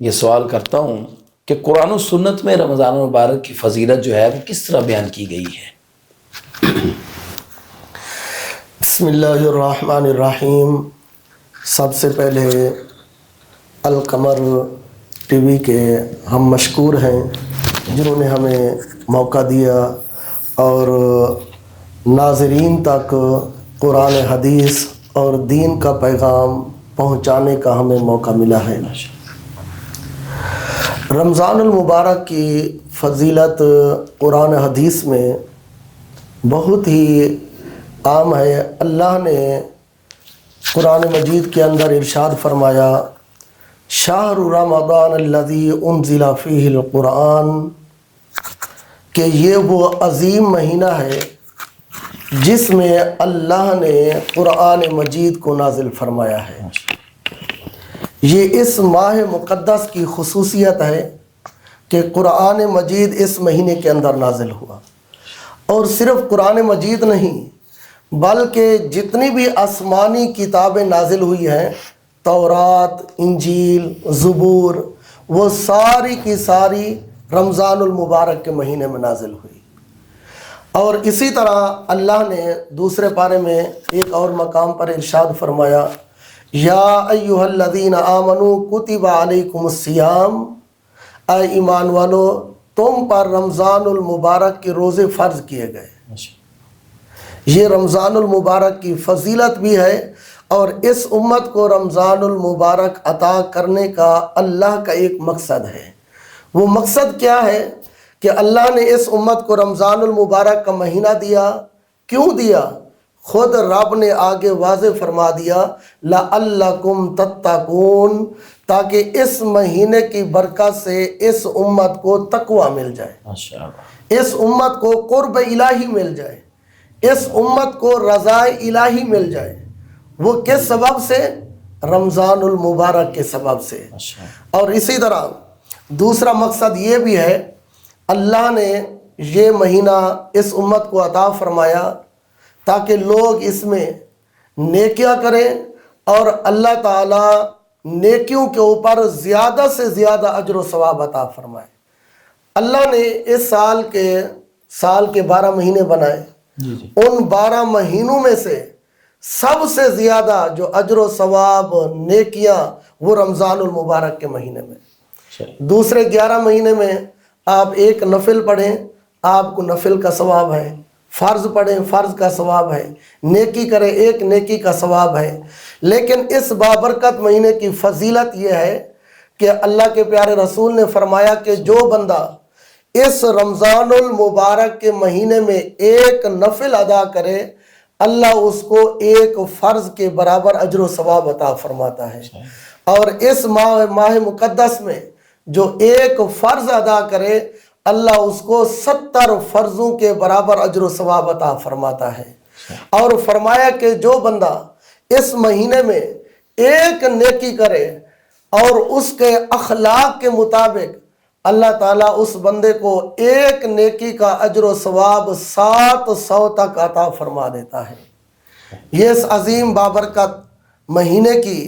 یہ سوال کرتا ہوں کہ قرآن و سنت میں رمضان المبارک کی فضیلت جو ہے وہ کس طرح بیان کی گئی ہے؟ بسم اللہ الرحمن الرحیم۔ سب سے پہلے القمر ٹی وی کے ہم مشکور ہیں جنہوں نے ہمیں موقع دیا اور ناظرین تک قرآن حدیث اور دین کا پیغام پہنچانے کا ہمیں موقع ملا ہے۔ رمضان المبارک کی فضیلت قرآن حدیث میں بہت ہی عام ہے۔ اللہ نے قرآن مجید کے اندر ارشاد فرمایا، شہر رمضان الذی انزل فیہ القرآن، کہ یہ وہ عظیم مہینہ ہے جس میں اللہ نے قرآن مجید کو نازل فرمایا ہے۔ یہ اس ماہ مقدس کی خصوصیت ہے کہ قرآن مجید اس مہینے کے اندر نازل ہوا، اور صرف قرآن مجید نہیں بلکہ جتنی بھی آسمانی کتابیں نازل ہوئی ہیں، تورات، انجیل، زبور، وہ ساری کی ساری رمضان المبارک کے مہینے میں نازل ہوئی۔ اور اسی طرح اللہ نے دوسرے پارے میں ایک اور مقام پر ارشاد فرمایا، یا ایھا الذین آمنوا کتب علیکم الصیام، اے ایمان والو تم پر رمضان المبارک کے روزے فرض کیے گئے۔ یہ رمضان المبارک کی فضیلت بھی ہے، اور اس امت کو رمضان المبارک عطا کرنے کا اللہ کا ایک مقصد ہے۔ وہ مقصد کیا ہے کہ اللہ نے اس امت کو رمضان المبارک کا مہینہ دیا۔ کیوں دیا؟ خود رب نے آگے واضح فرما دیا، لعلکم تتقون، تاکہ اس مہینے کی برکت سے اس امت کو تقوی مل جائے، اس امت کو قرب الہی مل جائے، اس امت کو رضا الہی مل جائے۔ وہ کس سبب سے؟ رمضان المبارک کے سبب سے۔ اور اسی طرح دوسرا مقصد یہ بھی ہے، اللہ نے یہ مہینہ اس امت کو عطا فرمایا تاکہ لوگ اس میں نیکیاں کریں، اور اللہ تعالیٰ نیکیوں کے اوپر زیادہ سے زیادہ اجر و ثواب عطا فرمائے۔ اللہ نے اس سال کے 12 مہینے بنائے، ان 12 مہینوں میں سے سب سے زیادہ جو اجر و ثواب نیکیاں وہ رمضان المبارک کے مہینے میں۔ دوسرے 11 مہینے میں آپ ایک نفل پڑھیں، آپ کو نفل کا ثواب ہے، فرض پڑھیں، فرض کا ثواب ہے، نیکی کریں، ایک نیکی کا ثواب ہے۔ لیکن اس بابرکت مہینے کی فضیلت یہ ہے کہ اللہ کے پیارے رسول نے فرمایا کہ جو بندہ اس رمضان المبارک کے مہینے میں ایک نفل ادا کرے، اللہ اس کو ایک فرض کے برابر اجر و ثواب عطا فرماتا ہے۔ اور اس ماہ مقدس میں جو ایک فرض ادا کرے، اللہ اس کو 70 فرضوں کے برابر اجر و ثواب عطا فرماتا ہے۔ اور فرمایا کہ جو بندہ اس مہینے میں ایک نیکی کرے اور اس کے اخلاق کے مطابق، اللہ تعالیٰ اس بندے کو ایک نیکی کا اجر و ثواب 700 تک عطا فرما دیتا ہے۔ یہ اس عظیم بابرکت مہینے کی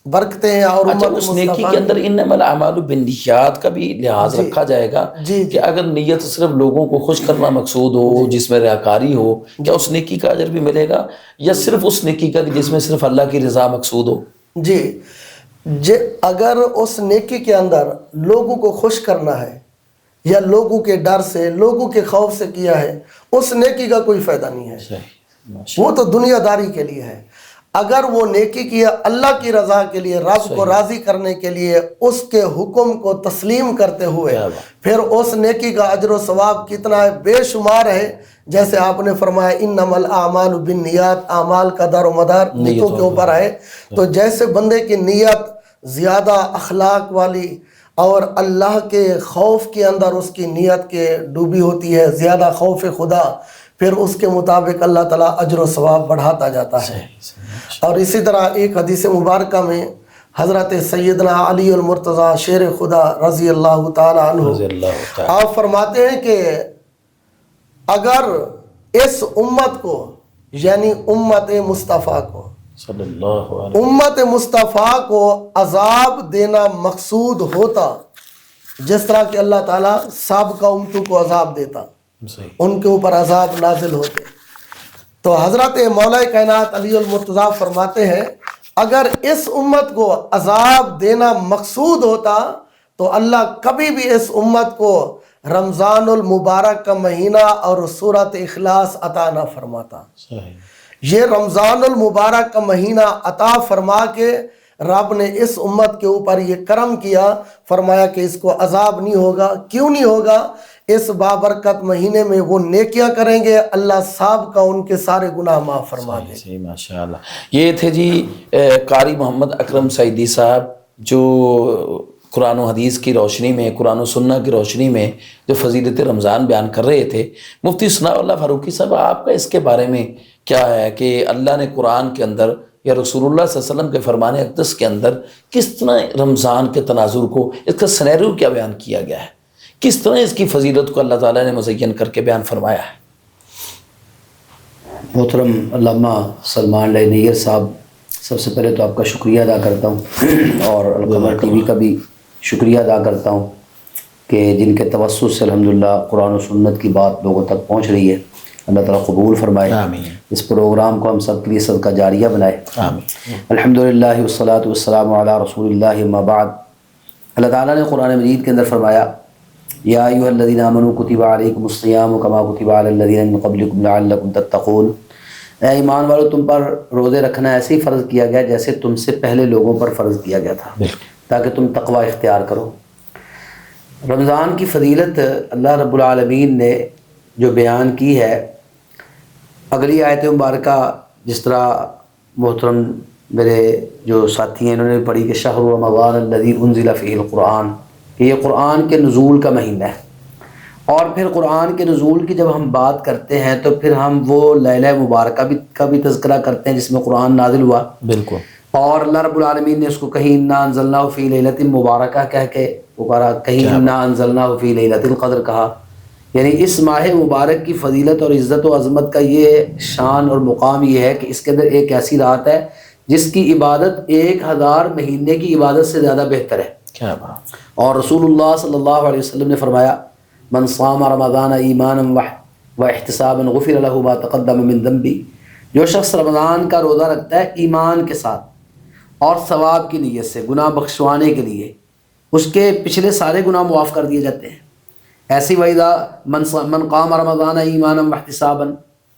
برکتیں ہیں۔ اور اچھا، اس نیکی کے اندر انما الاعمال بالنیات کا بھی لحاظ رکھا جائے گا کہ اگر نیت صرف لوگوں کو خوش کرنا مقصود ہو، جس میں ریاکاری ہو، کیا اس نیکی کا اجر بھی ملے گا، یا صرف اس نیکی کا جس میں صرف اللہ کی رضا مقصود ہو؟ جی، اگر اس نیکی کے اندر لوگوں کو خوش کرنا ہے یا لوگوں کے ڈر سے، لوگوں کے خوف سے کیا ہے، اس نیکی کا کوئی فائدہ نہیں ہے، وہ تو دنیا داری کے لیے ہے۔ اگر وہ نیکی کیا اللہ کی رضا کے لیے، رب کو راضی کرنے کے لیے، اس کے حکم کو تسلیم کرتے ہوئے، پھر اس نیکی کا اجر و ثواب کتنا ہے، بے شمار ہے۔ جیسے آپ نے فرمایا انما الاعمال بالنیات، اعمال کا دار و مدار نیتوں کے اوپر ہے۔ تو جیسے بندے کی نیت زیادہ اخلاق والی اور اللہ کے خوف کے اندر اس کی نیت کے ڈوبی ہوتی ہے، زیادہ خوف خدا، پھر اس کے مطابق اللہ تعالیٰ اجر و ثواب بڑھاتا جاتا ہے۔ اور اسی طرح ایک حدیث مبارکہ میں حضرت سیدنا علی المرتضیٰ شیر خدا رضی اللہ تعالیٰ عنہ آپ فرماتے ہیں کہ اگر اس امت کو، یعنی امت مصطفیٰ کو، صلی اللہ علیہ امت مصطفیٰ کو عذاب دینا مقصود ہوتا جس طرح کہ اللہ تعالیٰ سابقہ امتوں کو عذاب دیتا، وسلم. صحیح. ان کے اوپر عذاب نازل ہوتے. تو حضرت مولا کائنات علی المرتضیٰ فرماتے ہیں اگر اس امت کو عذاب دینا مقصود ہوتا تو اللہ کبھی بھی اس امت کو رمضان المبارک کا مہینہ اور سورۃ اخلاص عطا نہ فرماتا. صحیح. یہ رمضان المبارک کا مہینہ عطا فرما کے رب نے اس امت کے اوپر یہ کرم کیا، فرمایا کہ اس کو عذاب نہیں ہوگا. کیوں نہیں ہوگا؟ اس بابرکت مہینے میں وہ نیکیاں کریں گے، اللہ صاحب کا ان کے سارے گناہ معاف فرما دے. صحیح. ماشاء اللہ. یہ تھے جی قاری محمد اکرم سعیدی صاحب جو قرآن و حدیث کی روشنی میں، قرآن و سنہ کی روشنی میں جو فضیلت رمضان بیان کر رہے تھے. مفتی ثناء اللہ فاروقی صاحب، آپ کا اس کے بارے میں کیا ہے کہ اللہ نے قرآن کے اندر یا رسول اللہ صلی اللہ علیہ وسلم کے فرمان اقدس کے اندر کس طرح رمضان کے تناظر کو، اس کا سینیریو کیا بیان کیا گیا ہے، کس طرح اس کی فضیلت کو اللہ تعالیٰ نے مزین کر کے بیان فرمایا ہے؟ محترم علامہ سلمان نیر صاحب، سب سے پہلے تو آپ کا شکریہ ادا کرتا ہوں اور القمر ٹی وی کا بھی شکریہ ادا کرتا ہوں کہ جن کے توسط سے الحمدللہ قرآن و سنت کی بات لوگوں تک پہنچ رہی ہے. اللہ تعالیٰ قبول فرمائے، آمین. اس پروگرام کو ہم سب کے لیے صدقہ جاریہ بنائے. آمین. الحمدللہ والصلاۃ والسلام علی رسول اللہ اما بعد. اللہ تعالیٰ نے قرآن مجید کے اندر فرمایا یا ایھا الذین آمنوا کتب علیکم الصیام کما کتب علی الذین من قبلکم لعلکم تتقون. اے ایمان والو، تم پر روزے رکھنا ایسے ہی فرض کیا گیا جیسے تم سے پہلے لوگوں پر فرض کیا گیا تھا، تاکہ تم تقوی اختیار کرو. رمضان کی فضیلت اللہ رب العالمین نے جو بیان کی ہے، اگلی آیت مبارکہ جس طرح محترم میرے جو ساتھی ہیں انہوں نے پڑھی کہ شہر رمضان الذی انزل فیہ القرآن، کہ یہ قرآن کے نزول کا مہینہ ہے. اور پھر قرآن کے نزول کی جب ہم بات کرتے ہیں تو پھر ہم وہ لیلہ مبارکہ کا بھی تذکرہ کرتے ہیں جس میں قرآن نازل ہوا. بالکل. اور اللہ رب العالمین نے اس کو کہیں انا انزلناہ فی لیلۃ مبارکہ کہہ کے پکارا، کہیں انا انزلناہ فی لیلۃ القدر کہا. یعنی اس ماہ مبارک کی فضیلت اور عزت و عظمت کا یہ شان اور مقام یہ ہے کہ اس کے اندر ایک ایسی رات ہے جس کی عبادت 1000 مہینے کی عبادت سے زیادہ بہتر ہے. کیا بات. اور رسول اللہ صلی اللہ علیہ وسلم نے فرمایا من صام رمضان ایمانا و احتسابا غفر له ما تقدم من ذنبی. جو شخص رمضان کا روزہ رکھتا ہے ایمان کے ساتھ اور ثواب کی نیت سے، گناہ بخشوانے کے لیے، اس کے پچھلے سارے گناہ معاف کر دیے جاتے ہیں. ایسی وَإِذَا من قام رمضان ایمانا واحتسابا،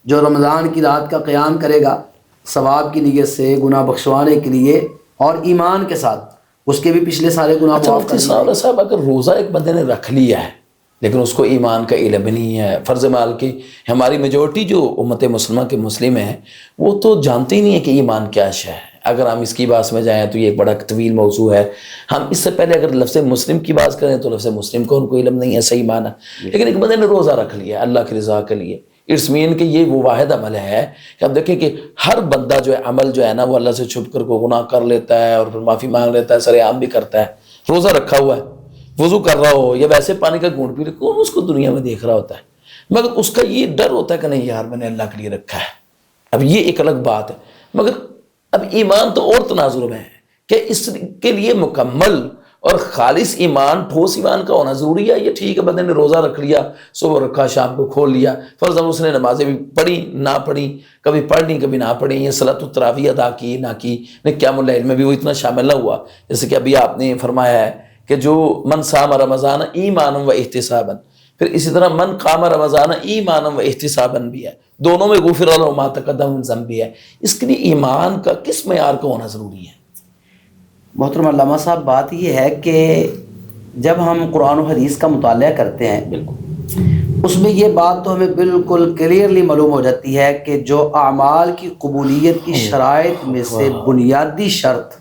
جو رمضان کی رات کا قیام کرے گا ثواب کی نیت سے، گناہ بخشوانے کے لیے اور ایمان کے ساتھ، اس کے بھی پچھلے سارے گناہ معاف کر دیے جاتے ہیں. صاحب اگر روزہ ایک بندے نے رکھ لیا ہے لیکن اس کو ایمان کا علم نہیں ہے، فرض مال کی ہماری میجورٹی جو امت مسلمہ کے مسلم ہیں وہ تو جانتے ہی نہیں ہے کہ ایمان کیا شے ہے. اگر ہم اس کی بات میں جائیں تو یہ ایک بڑا طویل موضوع ہے. ہم اس سے پہلے اگر لفظ مسلم کی بات کریں تو لفظ مسلم کو ان کو علم نہیں ہے صحیح معنی. لیکن ایک بندے نے روزہ رکھ لیا اللہ کی رضا کے لیے، اٹس مین کہ یہ وہ واحد عمل ہے کہ اب دیکھیں کہ ہر بندہ جو ہے عمل جو ہے نا وہ اللہ سے چھپ کر کو گناہ کر لیتا ہے اور پھر معافی مانگ لیتا ہے، سر عام بھی کرتا ہے. روزہ رکھا ہوا ہے، وضو کر رہا ہو یا ویسے پانی کا گھونٹ پی رہا، کون اس کو دنیا میں دیکھ رہا ہوتا ہے، مگر اس کا یہ ڈر ہوتا ہے کہ نہیں یار میں نے اللہ کے لیے رکھا ہے. اب یہ ایک الگ بات ہے. مگر اب ایمان تو اور تناظر میں ہے کہ اس کے لیے مکمل اور خالص ایمان، ٹھوس ایمان کا ہونا ضروری ہے. یہ ٹھیک ہے بندے نے روزہ رکھ لیا، صبح رکھا شام کو کھول لیا، فرض اس نے نمازیں بھی پڑھی نہ پڑھی، کبھی پڑھنی کبھی نہ پڑھی، یہ صلاۃ التراویح ادا کی نہ کی، قیام اللیل میں بھی وہ اتنا شامل نہ ہوا. جیسے کہ ابھی آپ نے فرمایا ہے کہ جو من صام رمضان ایمانا و احتسابا، پھر اسی طرح من قام رمضان ایمانا و احتسابا بھی ہے، دونوں میں غفر له ما تقدم من ذنبی ہے. اس کے لیے ایمان کا کس معیار کا ہونا ضروری ہے؟ محترم علامہ صاحب، بات یہ ہے کہ جب ہم قرآن و حدیث کا مطالعہ کرتے ہیں بالکل اس میں یہ بات تو ہمیں بالکل کلیئرلی معلوم ہو جاتی ہے کہ جو اعمال کی قبولیت کی شرائط میں سے بنیادی شرط،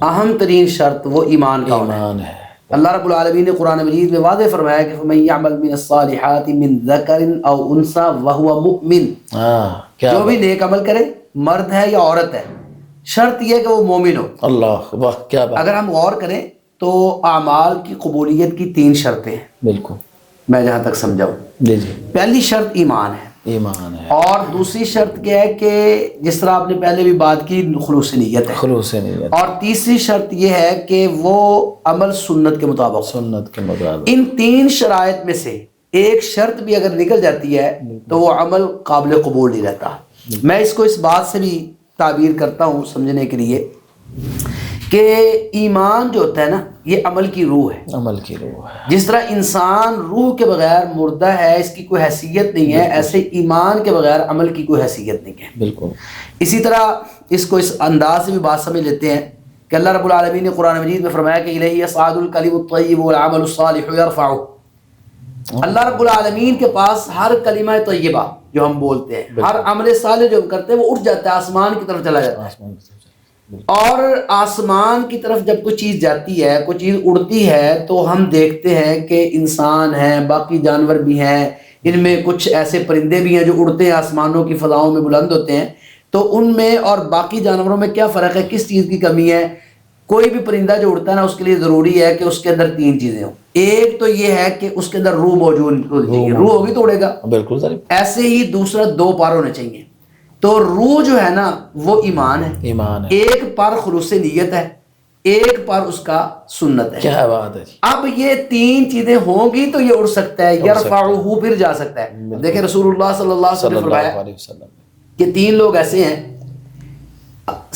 اہم ترین شرط وہ ایمان کا ہونا ہے. اللہ رب العالمین نے قرآن مجید میں واضح فرمایا کہ فَمَن يَعْمَلْ مِنَ الصَّالِحَاتِ مِن ذَكَرٍ أَوْ أُنثَىٰ وَهُوَ مُؤْمِنٌ، جو بھی نیک عمل کرے، مرد ہے یا عورت ہے، شرط یہ کہ وہ مومن ہو. اللہ واہ کیا بات. اگر ہم غور کریں تو اعمال کی قبولیت کی 3 شرطیں ہیں بالکل میں جہاں تک سمجھا ہوں. جی پہلی شرط ایمان ہے. ایمان ہے. اور دوسری شرط کیا ہے کہ جس طرح آپ نے پہلے بھی بات کی خلوص نیت ہے. خلوص نیت. اور تیسری شرط یہ ہے کہ وہ عمل سنت کے مطابق. سنت کے مطابق. ان تین شرائط میں سے ایک شرط بھی اگر نکل جاتی ہے تو وہ عمل قابل قبول نہیں رہتا. میں اس کو اس بات سے بھی تعبیر کرتا ہوں سمجھنے کے لیے کہ ایمان جو ہوتا ہے نا یہ عمل کی روح ہے. عمل کی روح ہے. جس طرح انسان روح کے بغیر مردہ ہے، اس کی کوئی حیثیت نہیں ہے، ایسے ایمان کے بغیر عمل کی کوئی حیثیت نہیں ہے. بالکل. اسی طرح اس کو اس انداز سے بھی بات سمجھ لیتے ہیں کہ اللہ رب العالمین نے قرآن مجید میں فرمایا کہ الیہ یصعد الکلم الطیب والعمل الصالح یرفعہ. اللہ رب العالمین کے پاس ہر کلمہ طیبہ جو ہم بولتے ہیں، ہر عمل صالح جو ہم کرتے ہیں وہ اٹھ جاتا ہے، آسمان کی طرف چلا جاتا ہے. اور آسمان کی طرف جب کوئی چیز جاتی ہے، کوئی چیز اڑتی ہے، تو ہم دیکھتے ہیں کہ انسان ہیں، باقی جانور بھی ہیں، ان میں کچھ ایسے پرندے بھی ہیں جو اڑتے ہیں آسمانوں کی فضاؤں میں بلند ہوتے ہیں. تو ان میں اور باقی جانوروں میں کیا فرق ہے، کس چیز کی کمی ہے؟ کوئی بھی پرندہ جو اڑتا ہے نا اس کے لیے ضروری ہے کہ اس کے اندر تین چیزیں ہوں. ایک تو یہ ہے کہ اس کے اندر روح موجود ہوگی، روح ہوگی تو اڑے گا. بالکل صحیح. ایسے ہی دوسرا دو پر ہونے چاہیے. تو روح جو ہے نا وہ ایمان ہے. ایمان ہے. ایک پر خلوص نیت ہے، ایک پر اس کا سنت ہے. کیا بات ہے جی. اب یہ تین چیزیں ہوں گی تو یہ اڑ سکتا ہے، یرفعہ پھر جا سکتا ہے. دیکھیں رسول اللہ صلی اللہ علیہ وسلم نے فرمایا کہ تین لوگ ایسے ہیں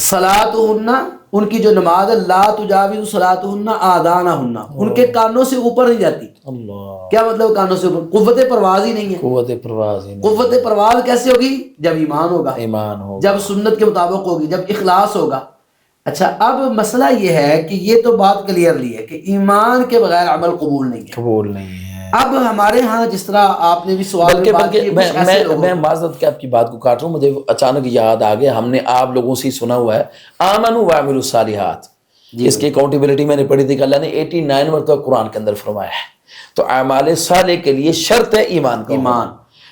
صلاتہن، ان کی جو نماز ہے لا تجاوز صلاتہن آذانہن، ان کے کانوں سے اوپر نہیں جاتی. اللہ. کیا مطلب کانوں سے اوپر؟ قوت پرواز ہی نہیں ہے. قوت پرواز ہی نہیں. قوت پرواز کیسے ہوگی؟ جب ایمان ہوگا، ایمان ہو. جب سنت کے مطابق ہوگی، جب اخلاص ہوگا. اچھا اب مسئلہ یہ ہے کہ یہ تو بات کلیئرلی ہے کہ ایمان کے بغیر عمل قبول نہیں ہے. قبول نہیں ہے. اب ہمارے ہاں جس طرح آپ نے بھی سوال میں بات کی، میں معذرت کہ آپ کی بات کو کاٹ رہا ہوں، مجھے اچانک یاد آ گیا، ہم نے آپ لوگوں سے سنا ہوا ہے آمنوا وعملوا الصالحات. اس کی اکاؤنٹیبلٹی میں نے پڑھی تھی کہ اللہ نے 89 مرتبہ قرآن کے اندر فرمایا ہے. تو اعمال صالح کے لیے شرط ہے ایمان کا. ایمان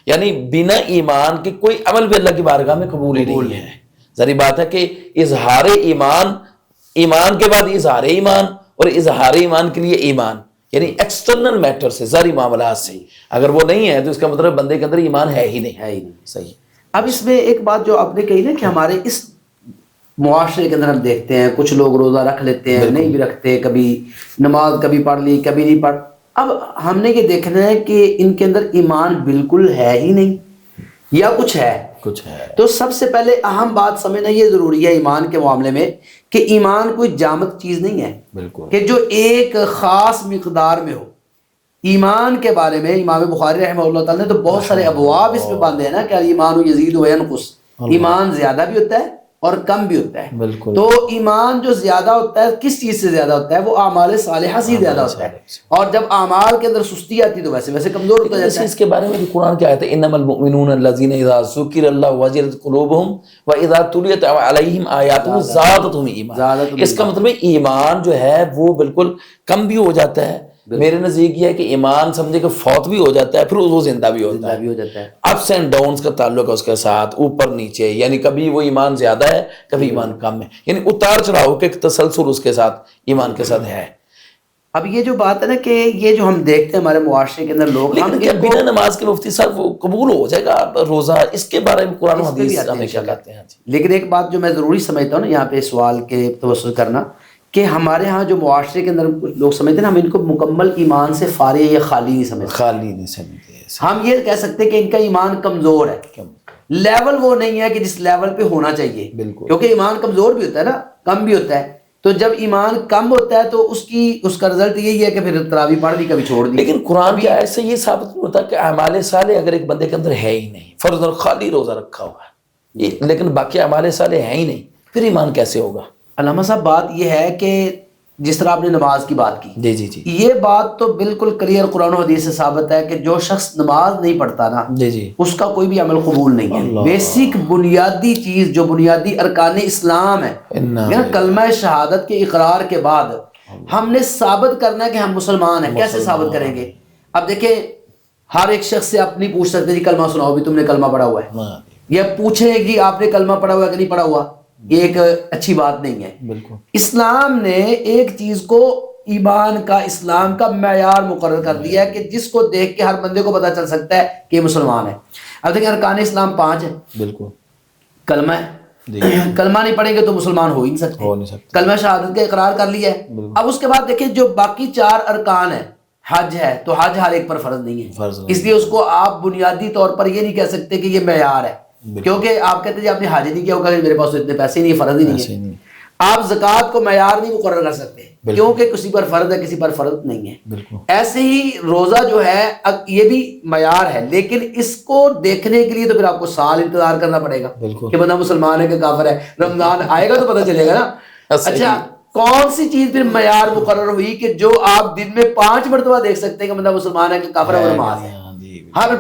یعنی بنا ایمان کے کوئی عمل بھی اللہ کی بارگاہ میں قبول ہی نہیں ہے. ظاہر بات ہے کہ اظہار ایمان، ایمان کے بعد اظہار ایمان، اور اظہار ایمان کے لیے ایمان، یعنی ایکسٹرنل میٹر سے، ظاہری معاملات سے اگر وہ نہیں ہے تو اس کا مطلب بندے کے اندر ایمان ہے ہی نہیں. ہے ہی نہیں. صحیح. اب اس میں ایک بات جو آپ نے کہی نا کہ ہمارے اس معاشرے کے اندر ہم دیکھتے ہیں کچھ لوگ روزہ رکھ لیتے ہیں، نہیں بھی رکھتے، کبھی نماز کبھی پڑھ لی کبھی نہیں پڑھ. اب ہم نے یہ دیکھنا ہے کہ ان کے اندر ایمان بالکل ہے ہی نہیں یا کچھ ہے. کچھ ہے. تو سب سے پہلے اہم بات سمجھنا یہ ضروری ہے ایمان کے معاملے میں کہ ایمان کوئی جامد چیز نہیں ہے. بالکل. کہ جو ایک خاص مقدار میں ہو. ایمان کے بارے میں امام بخاری رحمہ اللہ تعالیٰ نے تو بہت سارے ابواب اس میں باندھے ہیں نا کہ ایمان یزید و ینقص، ایمان زیادہ بھی ہوتا ہے اور کم بھی ہوتا ہے. بالکل. تو ایمان جو زیادہ ہوتا ہے کس چیز سے زیادہ ہوتا ہے؟ وہ اعمال صالحہ سے زیادہ ہوتا ہے. اور جب اعمال کے اندر سستی آتی تو ویسے ویسے کمزور ہوتا جاتا ہے. اس کے بارے میں بھی قرآن کی آیت ہے انما المؤمنون الذین اذا ذکر اللہ وجلت قلوبہم واذا تلیت علیہم آیاتہ زادتہم ایمانا. اس کا مطلب ایمان جو ہے وہ بالکل کم بھی ہو جاتا ہے. میرے نزدیک یہ ہے کہ ایمان سمجھے کہ فوت بھی ہو جاتا ہے پھر وہ زندہ بھی ہوتا ہے. اپس اینڈ ڈاؤنس کا تعلق ہے اس کے ساتھ، اوپر نیچے، یعنی کبھی وہ ایمان زیادہ ہے کبھی ایمان کم ہے، یعنی اتار چڑھاؤ کے تسلسل اس کے ساتھ ایمان کے ساتھ ہے. اب یہ جو بات ہے نا کہ یہ جو ہم دیکھتے ہیں ہمارے معاشرے کے اندر لوگ، ہم لیکن بنا نماز کے مفتی صاحب وہ قبول ہو جائے گا روزہ؟ اس کے بارے میں قرآن و حدیث ہمیں کیا کہتے ہیں؟ لیکن ایک بات جو میں ضروری سمجھتا ہوں نا یہاں پہ سوال کے توسل کرنا کہ ہمارے ہاں جو معاشرے کے اندر لوگ سمجھتے ہیں ہم ان کو مکمل ایمان سے فارغ یا خالی نہیں سمجھتے. خالی نہیں سمجھتے. ہم یہ کہہ سکتے ہیں کہ ان کا ایمان کمزور ہے، لیول وہ نہیں ہے کہ جس لیول پہ ہونا چاہیے. بالکل. کیونکہ ایمان کمزور بھی ہوتا ہے نا، کم بھی ہوتا ہے. تو جب ایمان کم ہوتا ہے تو اس کا رزلٹ یہی ہے کہ پھر تراویح پڑھ دی کبھی چھوڑ دی. لیکن قرآن کی آیت سے یہ ثابت نہیں ہوتا کہ اعمال صالح اگر ایک بندے کے اندر ہے ہی نہیں، فرض خالی روزہ رکھا ہوا ہے لیکن باقی اعمال صالح ہیں ہی نہیں، پھر ایمان کیسے ہوگا؟ علامہ صاحب بات یہ ہے کہ جس طرح آپ نے نماز کی بات کی، جی جی جی، یہ بات تو بالکل کلیئر قرآن و حدیث سے ثابت ہے کہ جو شخص نماز نہیں پڑھتا نا، جی جی، اس کا کوئی بھی عمل قبول نہیں ہے. بیسک بنیادی چیز جو بنیادی ارکان اسلام ہے، کلمہ شہادت کے اقرار کے بعد ہم نے ثابت کرنا ہے کہ ہم مسلمان ہیں. کیسے ثابت کریں گے؟ اب دیکھیں ہر ایک شخص سے آپ نہیں پوچھ سکتے جی کلمہ سناؤ بھی تم نے کلمہ پڑھا ہوا ہے، یا پوچھیں کہ آپ نے کلمہ پڑھا ہوا ہے کہ نہیں پڑھا ہوا. یہ ایک اچھی بات نہیں ہے. بالکل. اسلام نے ایک چیز کو ایمان کا اسلام کا معیار مقرر کر دیا ہے کہ جس کو دیکھ کے ہر بندے کو پتہ چل سکتا ہے کہ یہ مسلمان ہے. اب دیکھیں ارکان اسلام 5 ہیں. بالکل. کلمہ ہے، کلمہ نہیں پڑھیں گے تو مسلمان ہو ہی نہیں سکتے. کلمہ شہادت کا اقرار کر لیا ہے. اب اس کے بعد دیکھیں جو باقی 4 ارکان ہیں، حج ہے تو حج ہر ایک پر فرض نہیں ہے، اس لیے اس کو آپ بنیادی طور پر یہ نہیں کہہ سکتے کہ یہ معیار ہے، کیونکہ آپ کہتے ہیں جی آپ نے حج نہیں کیا ہوگا، میرے پاس اتنے پیسے نہیں، فرض ہی نہیں ہے. آپ زکوٰۃ کو معیار نہیں مقرر کر سکتے کیونکہ کسی پر فرض ہے کسی پر فرض نہیں ہے. ایسے ہی روزہ جو ہے یہ بھی معیار ہے، لیکن اس کو دیکھنے کے لیے تو پھر آپ کو سال انتظار کرنا پڑے گا کہ بندہ مسلمان ہے کہ کافر ہے. رمضان آئے گا تو پتہ چلے گا نا. اچھا کون سی چیز پھر معیار مقرر ہوئی کہ جو آپ دن میں 5 مرتبہ دیکھ سکتے ہیں کہ بندہ مسلمان ہے کہ کافر ہے؟ وہ نماز ہے. ہر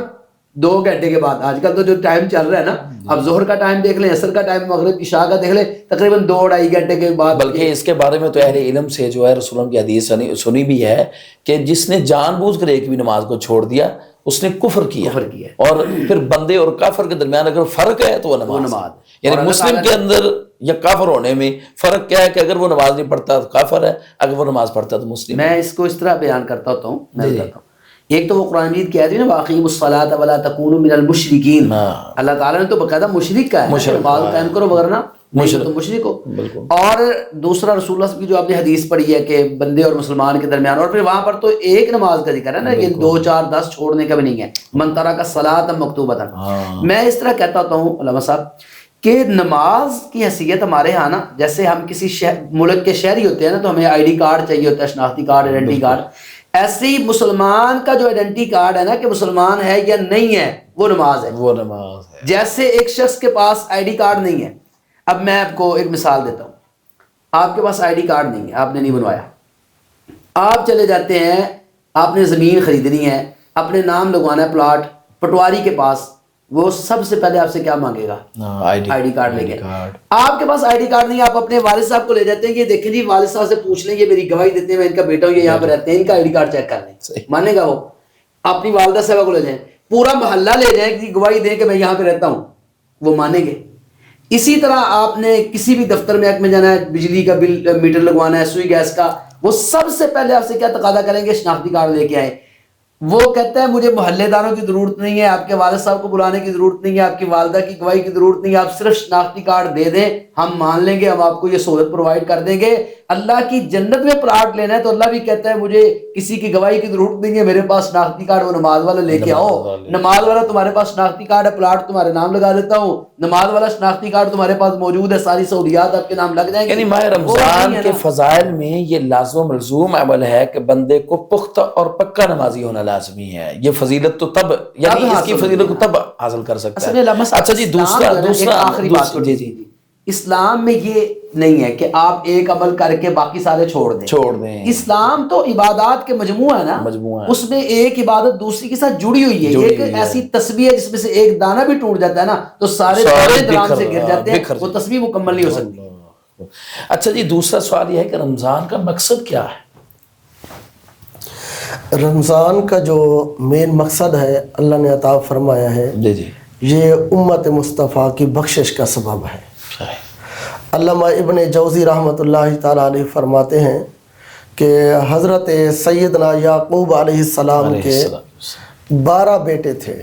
2 گھنٹے کے بعد، آج کل تو جو ٹائم چل رہا ہے نا، اب ظہر کا ٹائم دیکھ لیں، عصر کا ٹائم، مغرب عشاء کا دیکھ لیں، تقریباً 2-2.5 گھنٹے کے بعد. بلکہ اس کے بارے میں تو اہل علم سے جو ہے رسول اللہ کی حدیث سنی بھی ہے کہ جس نے جان بوجھ کر ایک بھی نماز کو چھوڑ دیا اس نے کفر کیا. اور پھر بندے اور کافر کے درمیان اگر فرق ہے تو وہ نماز. یعنی مسلم کے اندر یا کافر ہونے میں فرق کیا ہے کہ اگر وہ نماز نہیں پڑھتا تو کافر ہے، اگر وہ نماز پڑھتا تو مسلم. میں اس کو اس طرح بیان کرتا ہوتا ہوں، میں بتاتا ہوں. ایک تو وہ قرآن مجید کہہ رہی ہے نا وَأَقِیمُوا الصَّلَاةَ وَلَا تَکُونُوا مِنَ الْمُشْرِکِینَ. اللہ تعالیٰ نے تو باقاعدہ مشرک کا ہے، نماز قائم کرو ورنہ تو مشرک ہو. اور دوسرا رسول اللہ کی جو آپ نے حدیث پڑھی ہے کہ بندے اور مسلمان کے درمیان، اور پھر وہاں پر تو ایک نماز کا ذکر ہے نا، یہ 2 4 10 چھوڑنے کا بھی نہیں ہے. من ترک الصلاۃ مکتوبۃ. میں اس طرح کہتا ہوتا ہوں علامہ صاحب کہ نماز کی حیثیت ہمارے ہاں نا، جیسے ہم کسی ملک کے شہری ہوتے ہیں نا تو ہمیں آئی ڈی کارڈ چاہیے ہوتا ہے، شناختی کارڈ، آئیڈینٹی کارڈ. ایسے ہی مسلمان کا جو آئیڈینٹی کارڈ ہے نا کہ مسلمان ہے یا نہیں ہے، وہ نماز ہے. وہ نماز ہے. جیسے ایک شخص کے پاس آئی ڈی کارڈ نہیں ہے. اب میں آپ کو ایک مثال دیتا ہوں. آپ کے پاس آئی ڈی کارڈ نہیں ہے، آپ نے نہیں بنوایا، آپ چلے جاتے ہیں، آپ نے زمین خریدنی ہے، اپنے نام لگوانا ہے پلاٹ، پٹواری کے پاس، وہ سب سے پہلے آپ سے کیا مانگے گا؟ آئی ڈی کارڈ لے کے. آپ کے پاس آئی ڈی کارڈ نہیں ہے، آپ اپنے والد صاحب کو لے جاتے ہیں کہ دیکھیں جی والد صاحب سے پوچھ لیں، یہ میری گواہی دیتے ہیں میں ان کا بیٹا ہوں، یہ یہاں پہ رہتے ہیں، ان کا آئی ڈی کارڈ چیک کر لیں. مانے گا وہ؟ اپنی والدہ صاحبہ کو لے جائیں، پورا محلہ لے جائیں کہ گواہی دیں کہ میں یہاں پہ رہتا ہوں، وہ مانیں گے. اسی طرح آپ نے کسی بھی دفتر میں جانا ہے، بجلی کا بل میٹر لگوانا ہے، سوئی گیس کا، وہ سب سے پہلے آپ سے کیا تقاضا کریں گے؟ شناختی کارڈ لے کے آئیں. وہ کہتا ہے مجھے محلے داروں کی ضرورت نہیں ہے، آپ کے والد صاحب کو بلانے کی ضرورت نہیں ہے، آپ کی والدہ کی گواہی کی ضرورت نہیں ہے، آپ صرف شناختی کارڈ دے دیں، ہم مان لیں گے، ہم آپ کو یہ سہولت پرووائڈ کر دیں گے. اللہ کی جنت میں پلاٹ لینا ہے تو اللہ بھی کہتا ہے مجھے کسی کی گواہی کی ضرورت نہیں ہے، میرے پاس شناختی کارڈ، وہ نماز والا لے کے آؤ. نماز والا تمہارے پاس شناختی کارڈ ہے، پلاٹ تمہارے نام لگا دیتا ہوں، نماز والا شناختی کارڈ تمہارے پاس موجود ہے، ساری سہولیات آپ کے نام لگ جائیں گے. یعنی ماہ رمضان کے فضائل میں یہ لازم و ملزوم عمل ہے کہ بندے کو پختہ اور پکا نمازی ہونا لازمی ہے. یہ فضیلت تو تب، یعنی اس کی فضیلت کو تب حاصل کر سکتا ہے. اچھا جی دوسرا آخری بات، جی اسلام میں یہ نہیں ہے کہ آپ ایک عمل کر کے باقی سارے چھوڑ دیں. اسلام تو عبادات کے مجموعہ ہے نا، اس میں ایک عبادت دوسری کے ساتھ جڑی ہوئی ہے. ایک ایسی تسبیح ہے جس میں سے ایک دانہ بھی ٹوٹ جاتا ہے نا تو سارے درام سے گر جاتے ہیں، وہ تسبیح مکمل نہیں ہو سکتی. اچھا جی دوسرا سوال یہ ہے کہ رمضان کا مقصد کیا ہے؟ رمضان کا جو مین مقصد ہے اللہ نے عطا فرمایا ہے، یہ امت مصطفیٰ کی بخشش کا سبب ہے. علامہ ابن جوزی رحمۃ اللہ تعالیٰ علیہ فرماتے ہیں کہ حضرت سیدنا یعقوب علیہ السلام کے 12 بیٹے تھے،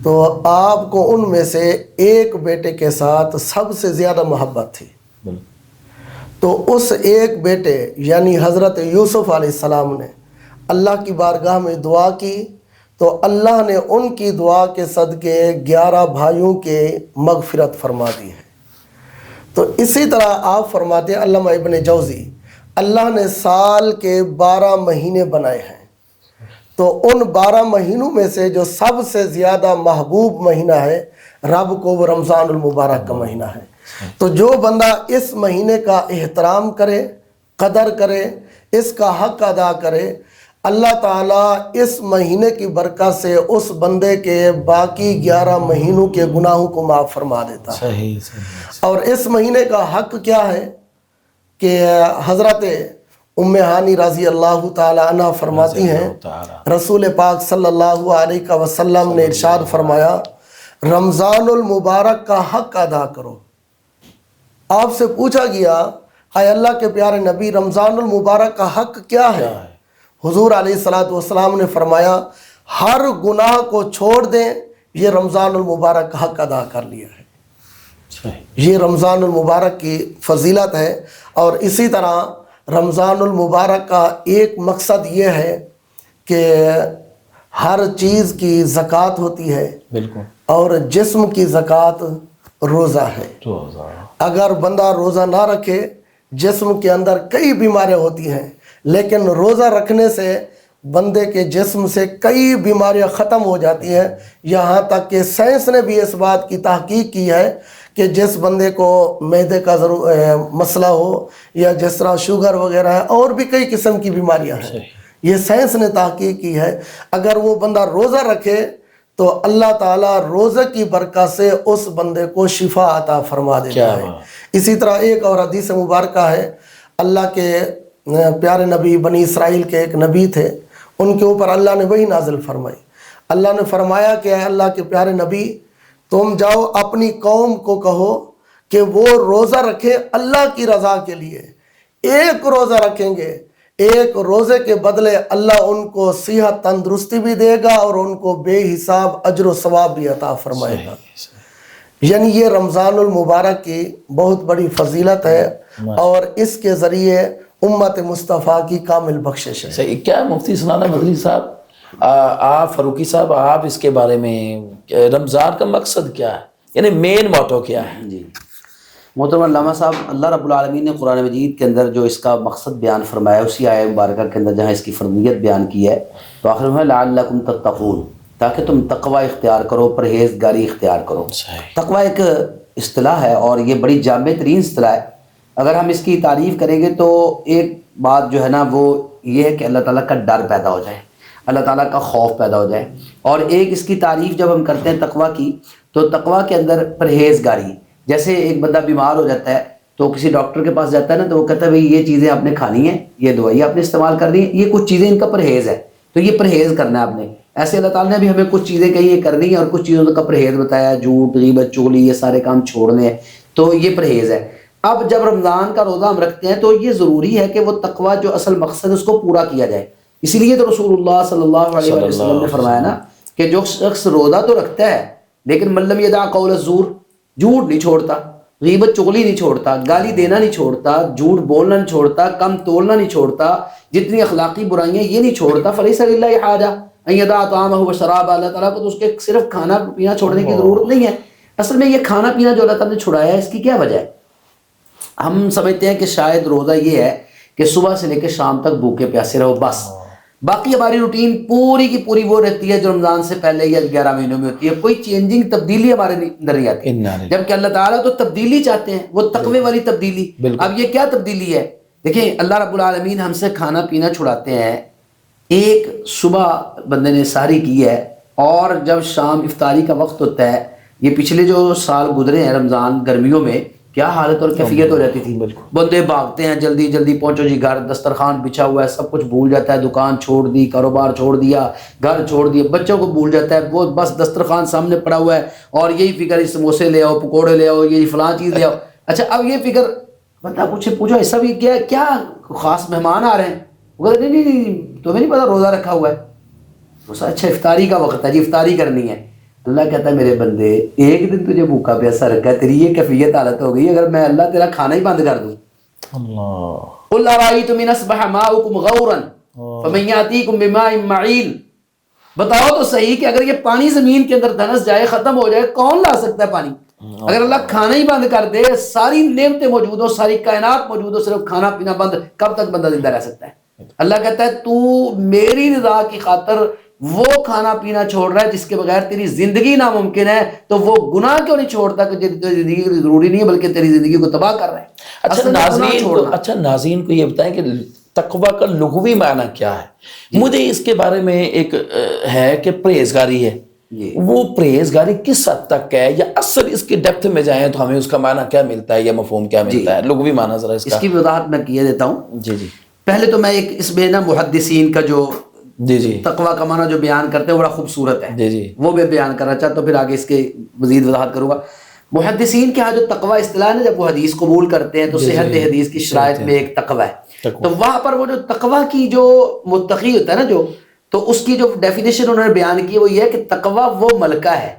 تو آپ کو ان میں سے ایک بیٹے کے ساتھ سب سے زیادہ محبت تھی. تو اس ایک بیٹے یعنی حضرت یوسف علیہ السلام نے اللہ کی بارگاہ میں دعا کی تو اللہ نے ان کی دعا کے صدقے 11 بھائیوں کے مغفرت فرما دی ہے. تو اسی طرح آپ فرماتے ہیں علامہ ابن جوزی، اللہ نے سال کے 12 مہینے بنائے ہیں، تو ان 12 مہینوں میں سے جو سب سے زیادہ محبوب مہینہ ہے رب کو وہ رمضان المبارک کا مہینہ ہے. تو جو بندہ اس مہینے کا احترام کرے، قدر کرے، اس کا حق ادا کرے، اللہ تعالیٰ اس مہینے کی برکت سے اس بندے کے باقی 11 مہینوں کے گناہوں کو معاف فرما دیتا ہے. اور اس مہینے کا حق کیا ہے کہ حضرت ام ہانی رضی اللہ تعالی عنہ فرماتی ہیں رسول پاک صلی اللہ علیہ وسلم نے ارشاد فرمایا رمضان المبارک کا حق ادا کرو. آپ سے پوچھا گیا اے اللہ کے پیارے نبی رمضان المبارک کا حق کیا ہے؟ حضور علیہ الصلوۃ والسلام نے فرمایا ہر گناہ کو چھوڑ دیں، یہ رمضان المبارک کا حق ادا کر لیا ہے۔ یہ رمضان المبارک کی فضیلت ہے۔ اور اسی طرح رمضان المبارک کا ایک مقصد یہ ہے کہ ہر چیز کی زکوٰۃ ہوتی ہے، بالکل، اور جسم کی زکوٰۃ روزہ ہے۔ اگر بندہ روزہ نہ رکھے، جسم کے اندر کئی بیماریاں ہوتی ہیں، لیکن روزہ رکھنے سے بندے کے جسم سے کئی بیماریاں ختم ہو جاتی ہیں۔ یہاں تک کہ سائنس نے بھی اس بات کی تحقیق کی ہے کہ جس بندے کو معدے کا مسئلہ ہو، یا جس طرح شوگر وغیرہ ہے، اور بھی کئی قسم کی بیماریاں ہیں، یہ سائنس نے تحقیق کی ہے، اگر وہ بندہ روزہ رکھے تو اللہ تعالیٰ روزہ کی برکت سے اس بندے کو شفا عطا فرما دیتا ہے۔ اسی طرح ایک اور حدیث مبارکہ ہے، اللہ کے پیارے نبی بنی اسرائیل کے ایک نبی تھے، ان کے اوپر اللہ نے وہی نازل فرمائی۔ اللہ نے فرمایا کہ اے اللہ کے پیارے نبی، تم جاؤ اپنی قوم کو کہو کہ وہ روزہ رکھے اللہ کی رضا کے لیے۔ ایک روزہ رکھیں گے، ایک روزے کے بدلے اللہ ان کو صحت تندرستی بھی دے گا اور ان کو بے حساب اجر و ثواب بھی عطا فرمائے گا۔ یعنی یہ رمضان المبارک کی بہت بڑی فضیلت ہے، اور اس کے ذریعے امت مصطفیٰ کی کامل بخشش ہے۔ صحیح۔ کیا مفتی سنانا مدنی صاحب، آپ فاروقی صاحب، آپ اس کے بارے میں رمضان کا مقصد کیا ہے، یعنی مین موٹو کیا ہے؟ جی محترم علامہ صاحب، اللہ رب العالمین نے قرآن مجید کے اندر جو اس کا مقصد بیان فرمایا، اسی آیہ مبارکہ کے اندر جہاں اس کی فرضیت بیان کی ہے، تو آخر میں لعلکم تتقون، تاکہ تم تقوی اختیار کرو، پرہیزگاری اختیار کرو۔ تقوی ایک اصطلاح ہے اور یہ بڑی جامع ترین اصطلاح ہے۔ اگر ہم اس کی تعریف کریں گے تو ایک بات جو ہے نا وہ یہ ہے کہ اللہ تعالیٰ کا ڈر پیدا ہو جائے، اللہ تعالیٰ کا خوف پیدا ہو جائے۔ اور ایک اس کی تعریف جب ہم کرتے ہیں تقوی کی، تو تقوی کے اندر پرہیزگاری، جیسے ایک بندہ بیمار ہو جاتا ہے تو کسی ڈاکٹر کے پاس جاتا ہے نا، تو وہ کہتا ہے بھائی یہ چیزیں آپ نے کھانی ہیں، یہ دوائی آپ نے استعمال کرنی ہے، یہ کچھ چیزیں ان کا پرہیز ہے، تو یہ پرہیز کرنا ہے آپ نے۔ ایسے اللہ تعالیٰ نے بھی ہمیں کچھ چیزیں کہیں یہ کرنی ہیں اور کچھ چیزوں کا پرہیز بتایا، جھوٹ، غیبت، چغلی، یہ سارے کام چھوڑنے ہیں، تو یہ پرہیز ہے۔ اب جب رمضان کا روزہ ہم رکھتے ہیں تو یہ ضروری ہے کہ وہ تقوی جو اصل مقصد ہے اس کو پورا کیا جائے۔ اسی لیے تو رسول اللہ صلی اللہ علیہ وسلم نے فرمایا نا کہ جو شخص روزہ تو رکھتا ہے لیکن من لم یدع قول الزور، جھوٹ نہیں چھوڑتا، غیبت چغلی نہیں چھوڑتا، گالی دینا نہیں چھوڑتا، جھوٹ بولنا نہیں چھوڑتا، کم تولنا نہیں چھوڑتا، جتنی اخلاقی برائیاں یہ نہیں چھوڑتا، فلیس للہ حاجہ ان یدع طعامہ وشرابہ، اللہ تعالیٰ کو تو اس کے صرف کھانا پینا چھوڑنے کی ضرورت نہیں ہے۔ اصل میں یہ کھانا پینا جو اللہ تعالیٰ نے چھڑایا ہے، اس کی کیا وجہ ہے؟ ہم سمجھتے ہیں کہ شاید روزہ یہ ہے کہ صبح سے لے کے شام تک بھوکے پیاسے رہو بس، باقی ہماری روٹین پوری کی پوری وہ رہتی ہے جو رمضان سے پہلے یا 11 مہینوں میں ہوتی ہے، کوئی چینجنگ تبدیلی ہمارے اندر نہیں آتی، جبکہ اللہ تعالیٰ تو تبدیلی چاہتے ہیں، وہ تقوی والی تبدیلی۔ اب یہ کیا تبدیلی ہے؟ دیکھیں اللہ رب العالمین ہم سے کھانا پینا چھڑاتے ہیں۔ ایک صبح بندے نے سحری کی ہے اور جب شام افطاری کا وقت ہوتا ہے، یہ پچھلے جو سال گزرے ہیں رمضان گرمیوں میں کیا حالت اور کیفیت ہو جاتی تھی، بندے بھاگتے ہیں جلدی جلدی پہنچو جی گھر، دسترخوان بچھا ہوا ہے، سب کچھ بھول جاتا ہے، دکان چھوڑ دی، کاروبار چھوڑ دیا، گھر چھوڑ دیا، بچوں کو بھول جاتا ہے، وہ بس دسترخوان سامنے پڑا ہوا ہے اور یہی فکر سموسے لے آؤ، پکوڑے لے آؤ، یہ فلاں چیز لے آؤ۔ اچھا اب یہ فکر بندہ پوچھو ایسا بھی کیا خاص مہمان آ رہے ہیں؟ وہ کہتے نہیں تمہیں نہیں پتا روزہ رکھا ہوا ہے۔ اچھا افطاری کا وقت ہے جی، افطاری کرنی ہے۔ اللہ کہتا ہے میرے بندے ایک دن تجھے بھوکا پیاسا رکھا ہے، تیری یہ کیفیت حالت ہو گئی، اگر میں اللہ تیرا کھانا ہی بند کر دوں۔ قل ارأیتم ان اصبح ماؤکم غورا فمن یأتیکم بماء معین، بتاؤ تو صحیح کہ اگر یہ پانی زمین کے اندر دھنس جائے، ختم ہو جائے، کون لا سکتا ہے پانی؟ اگر اللہ کھانا ہی بند کر دے، ساری نعمتیں موجود ہو، ساری کائنات موجود ہو، صرف کھانا پینا بند، کب تک بندہ زندہ رہ سکتا ہے؟ اللہ کہتا ہے تو میری رضا کی خاطر وہ کھانا پینا چھوڑ رہا ہے جس کے بغیر تیری زندگی ناممکن ہے، تو وہ گناہ کیوں نہیں چھوڑتا کہ تیری زندگی ضروری نہیں ہے بلکہ تیری زندگی کو تباہ کر رہا ہے؟ اچھا ناظرین کو یہ بتائیں کہ تقوی کا لغوی معنی کیا ہے؟ مجھے اس کے بارے میں ایک ہے کہ پرہیزگاری ہے، وہ پرہیزگاری کس حد تک ہے، یا اصل اس کے ڈیپتھ میں جائیں تو ہمیں اس کا معنی کیا ملتا ہے یا مفہوم کیا ملتا ہے، لغوی معنی ذرا اس کی وضاحت میں کیے دیتا ہوں۔ جی جی پہلے تو میں ایک اس میں نا محدثین کا جو تقوی کا معنی جو بیان کرتے ہیں بڑا خوبصورت ہے، وہ میں بیان کرنا چاہتا ہوں، پھر آگے اس کے مزید وضاحت کروں گا۔ محدثین کے ہاں جو تقوی اصطلاح ہے، جب وہ حدیث قبول کرتے ہیں تو صحت حدیث کی شرائط میں ایک تقوی ہے، تو وہاں پر وہ جو تقوی کی جو متقی ہوتا ہے نا جو، تو اس کی جو ڈیفینیشن انہوں نے بیان کی وہ یہ ہے کہ تقوی وہ ملکہ ہے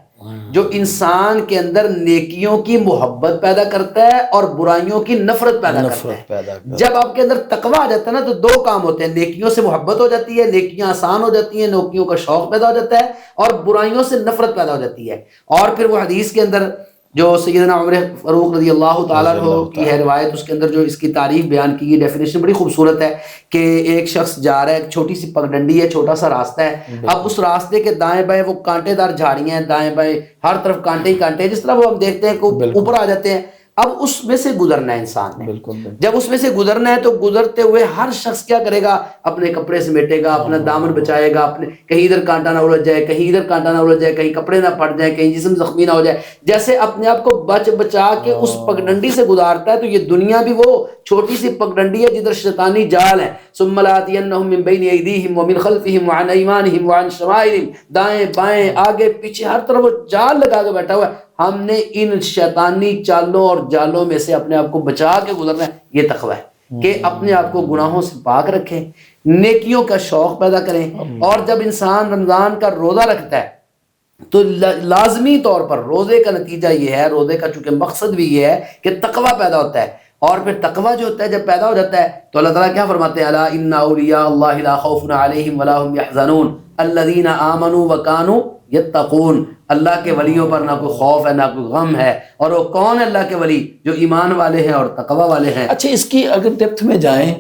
جو انسان کے اندر نیکیوں کی محبت پیدا کرتا ہے اور برائیوں کی نفرت پیدا کرتا ہے۔ جب آپ کے اندر تقوی آ جاتا ہے نا تو دو کام ہوتے ہیں، نیکیوں سے محبت ہو جاتی ہے، نیکیاں آسان ہو جاتی ہیں، نیکیوں کا شوق پیدا ہو جاتا ہے، اور برائیوں سے نفرت پیدا ہو جاتی ہے۔ اور پھر وہ حدیث کے اندر جو سیدنا عمر فاروق رضی اللہ تعالیٰ عنہ کی ہے روایت، اس کے اندر جو اس کی تعریف بیان کی گئی، ڈیفینیشن بڑی خوبصورت ہے کہ ایک شخص جا رہا ہے، ایک چھوٹی سی پگڈنڈی ہے، چھوٹا سا راستہ ہے، اب اس راستے کے دائیں بائیں وہ کانٹے دار جھاڑیاں ہیں، دائیں بائیں ہر طرف کانٹے ہی کانٹے ہیں، جس طرح وہ ہم دیکھتے ہیں کہ اوپر آ جاتے ہیں۔ اب اس میں سے گزرنا ہے انسان نے، جب اس میں سے گزرنا ہے تو گزرتے ہوئے ہر شخص کیا کرے گا، اپنے کپڑے سمیٹے گا، اپنا دامن بچائے گا، اپنے کہیں ادھر کانٹا نہ الجھ جائے، کہیں ادھر کانٹا نہ الجھ جائے، کہیں کپڑے نہ پھٹ جائیں، کہیں جسم زخمی نہ ہو جائے، جیسے اپنے آپ کو بچ بچا کے اس پگڈنڈی سے گزارتا ہے۔ تو یہ دنیا بھی وہ چھوٹی سی پگڈنڈی ہے جدھر شیطانی جال ہے، ثم لآتینہم من بین ایدیہم ومن خلفہم وعن ایمانہم وعن شمائلہم، دائیں بائیں آگے پیچھے ہر طرف وہ جال لگا کے بیٹھا ہوا ہے۔ ہم نے ان شیطانی چالوں اور جالوں میں سے اپنے آپ کو بچا کے گزرنا ہے۔ یہ تقوی ہے کہ اپنے آپ کو گناہوں سے پاک رکھیں، نیکیوں کا شوق پیدا کریں، اور جب انسان رمضان کا روزہ رکھتا ہے تو لازمی طور پر روزے کا نتیجہ یہ ہے، روزے کا چونکہ مقصد بھی یہ ہے کہ تقوی پیدا ہوتا ہے، اور پھر تقوی جو ہوتا ہے جب پیدا ہو جاتا ہے تو اللہ تعالیٰ کیا فرماتے ہیں، الا ان اولیاء اللہ لا خوف علیہم ولا هم يحزنون الذین آمنوا وکانوا یتقون۔ اللہ کے ولیوں پر نہ کوئی خوف ہے نہ کوئی غم ہے، اور وہ کون ہے اللہ کے ولی؟ جو ایمان والے ہیں اور تقوی والے ہیں۔ اچھا، اس کی اگر ڈیپتھ میں جائیں،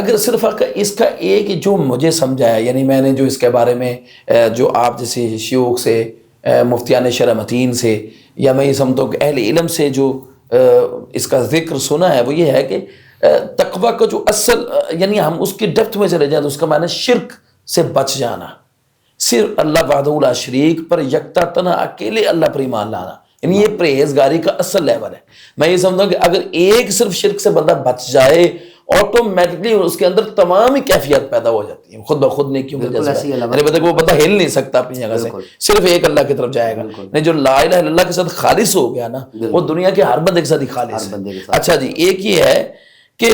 اگر صرف اس کا ایک جو مجھے سمجھایا، یعنی میں نے جو اس کے بارے میں جو آپ جیسے شیوخ سے، مفتیان شرع متین سے، یا میں یہ سمجھتا ہوں کہ اہل علم سے جو اس کا ذکر سنا ہے، وہ یہ ہے کہ تقوی کا جو اصل، یعنی ہم اس کی ڈیپتھ میں چلے جائیں تو اس کا معنی شرک سے بچ جانا، صرف اللہ وحدہ لا شریک پر یکتا تنہا اکیلے اللہ پر ایمان لانا، یعنی یہ پرہیزگاری کا اصل لیول ہے۔ میں یہ سمجھتا ہوں کہ اگر ایک صرف شرک سے بندہ بچ جائے، آٹومیٹکلی اس کے اندر تمام ہی کیفیت پیدا ہو جاتی ہے، خود بخود نیکیوں کا جذبہ، وہ بندہ ہل نہیں سکتا اپنی جگہ سے، صرف ایک اللہ کی طرف جائے گا۔ نہیں، جو لا الہ الا اللہ کے ساتھ خالص ہو گیا نا، وہ دنیا کے ہر بندے کے ساتھ ہی خالص ہے۔ اچھا جی، ایک یہ ہے کہ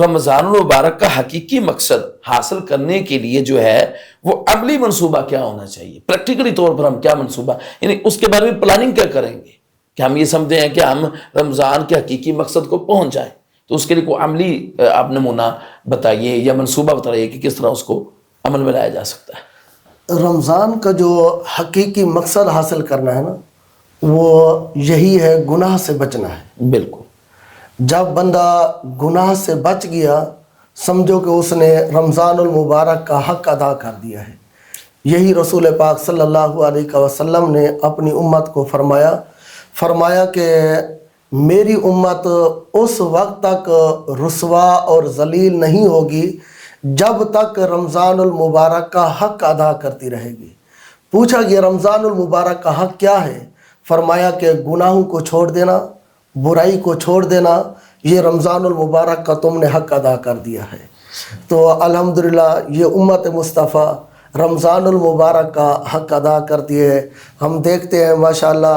رمضان المبارک کا حقیقی مقصد حاصل کرنے کے لیے جو ہے وہ عملی منصوبہ کیا ہونا چاہیے، پریکٹیکلی طور پر ہم کیا منصوبہ، یعنی اس کے بارے میں پلاننگ کیا کریں گے کہ ہم یہ سمجھتے ہیں کہ ہم رمضان کے حقیقی مقصد کو پہنچ جائیں، تو اس کے لیے کوئی عملی آپ نمونہ بتائیے یا منصوبہ بتائیے کہ کس طرح اس کو عمل میں لایا جا سکتا ہے۔ رمضان کا جو حقیقی مقصد حاصل کرنا ہے نا، وہ یہی ہے، گناہ سے بچنا ہے۔ بالکل، جب بندہ گناہ سے بچ گیا، سمجھو کہ اس نے رمضان المبارک کا حق ادا کر دیا ہے۔ یہی رسول پاک صلی اللہ علیہ وسلم نے اپنی امت کو فرمایا کہ میری امت اس وقت تک رسوا اور ذلیل نہیں ہوگی جب تک رمضان المبارک کا حق ادا کرتی رہے گی۔ پوچھا کہ رمضان المبارک کا حق کیا ہے؟ فرمایا کہ گناہوں کو چھوڑ دینا، برائی کو چھوڑ دینا، یہ رمضان المبارک کا تم نے حق ادا کر دیا ہے۔ تو الحمدللہ یہ امت مصطفیٰ رمضان المبارک کا حق ادا کرتی ہے۔ ہم دیکھتے ہیں ماشاءاللہ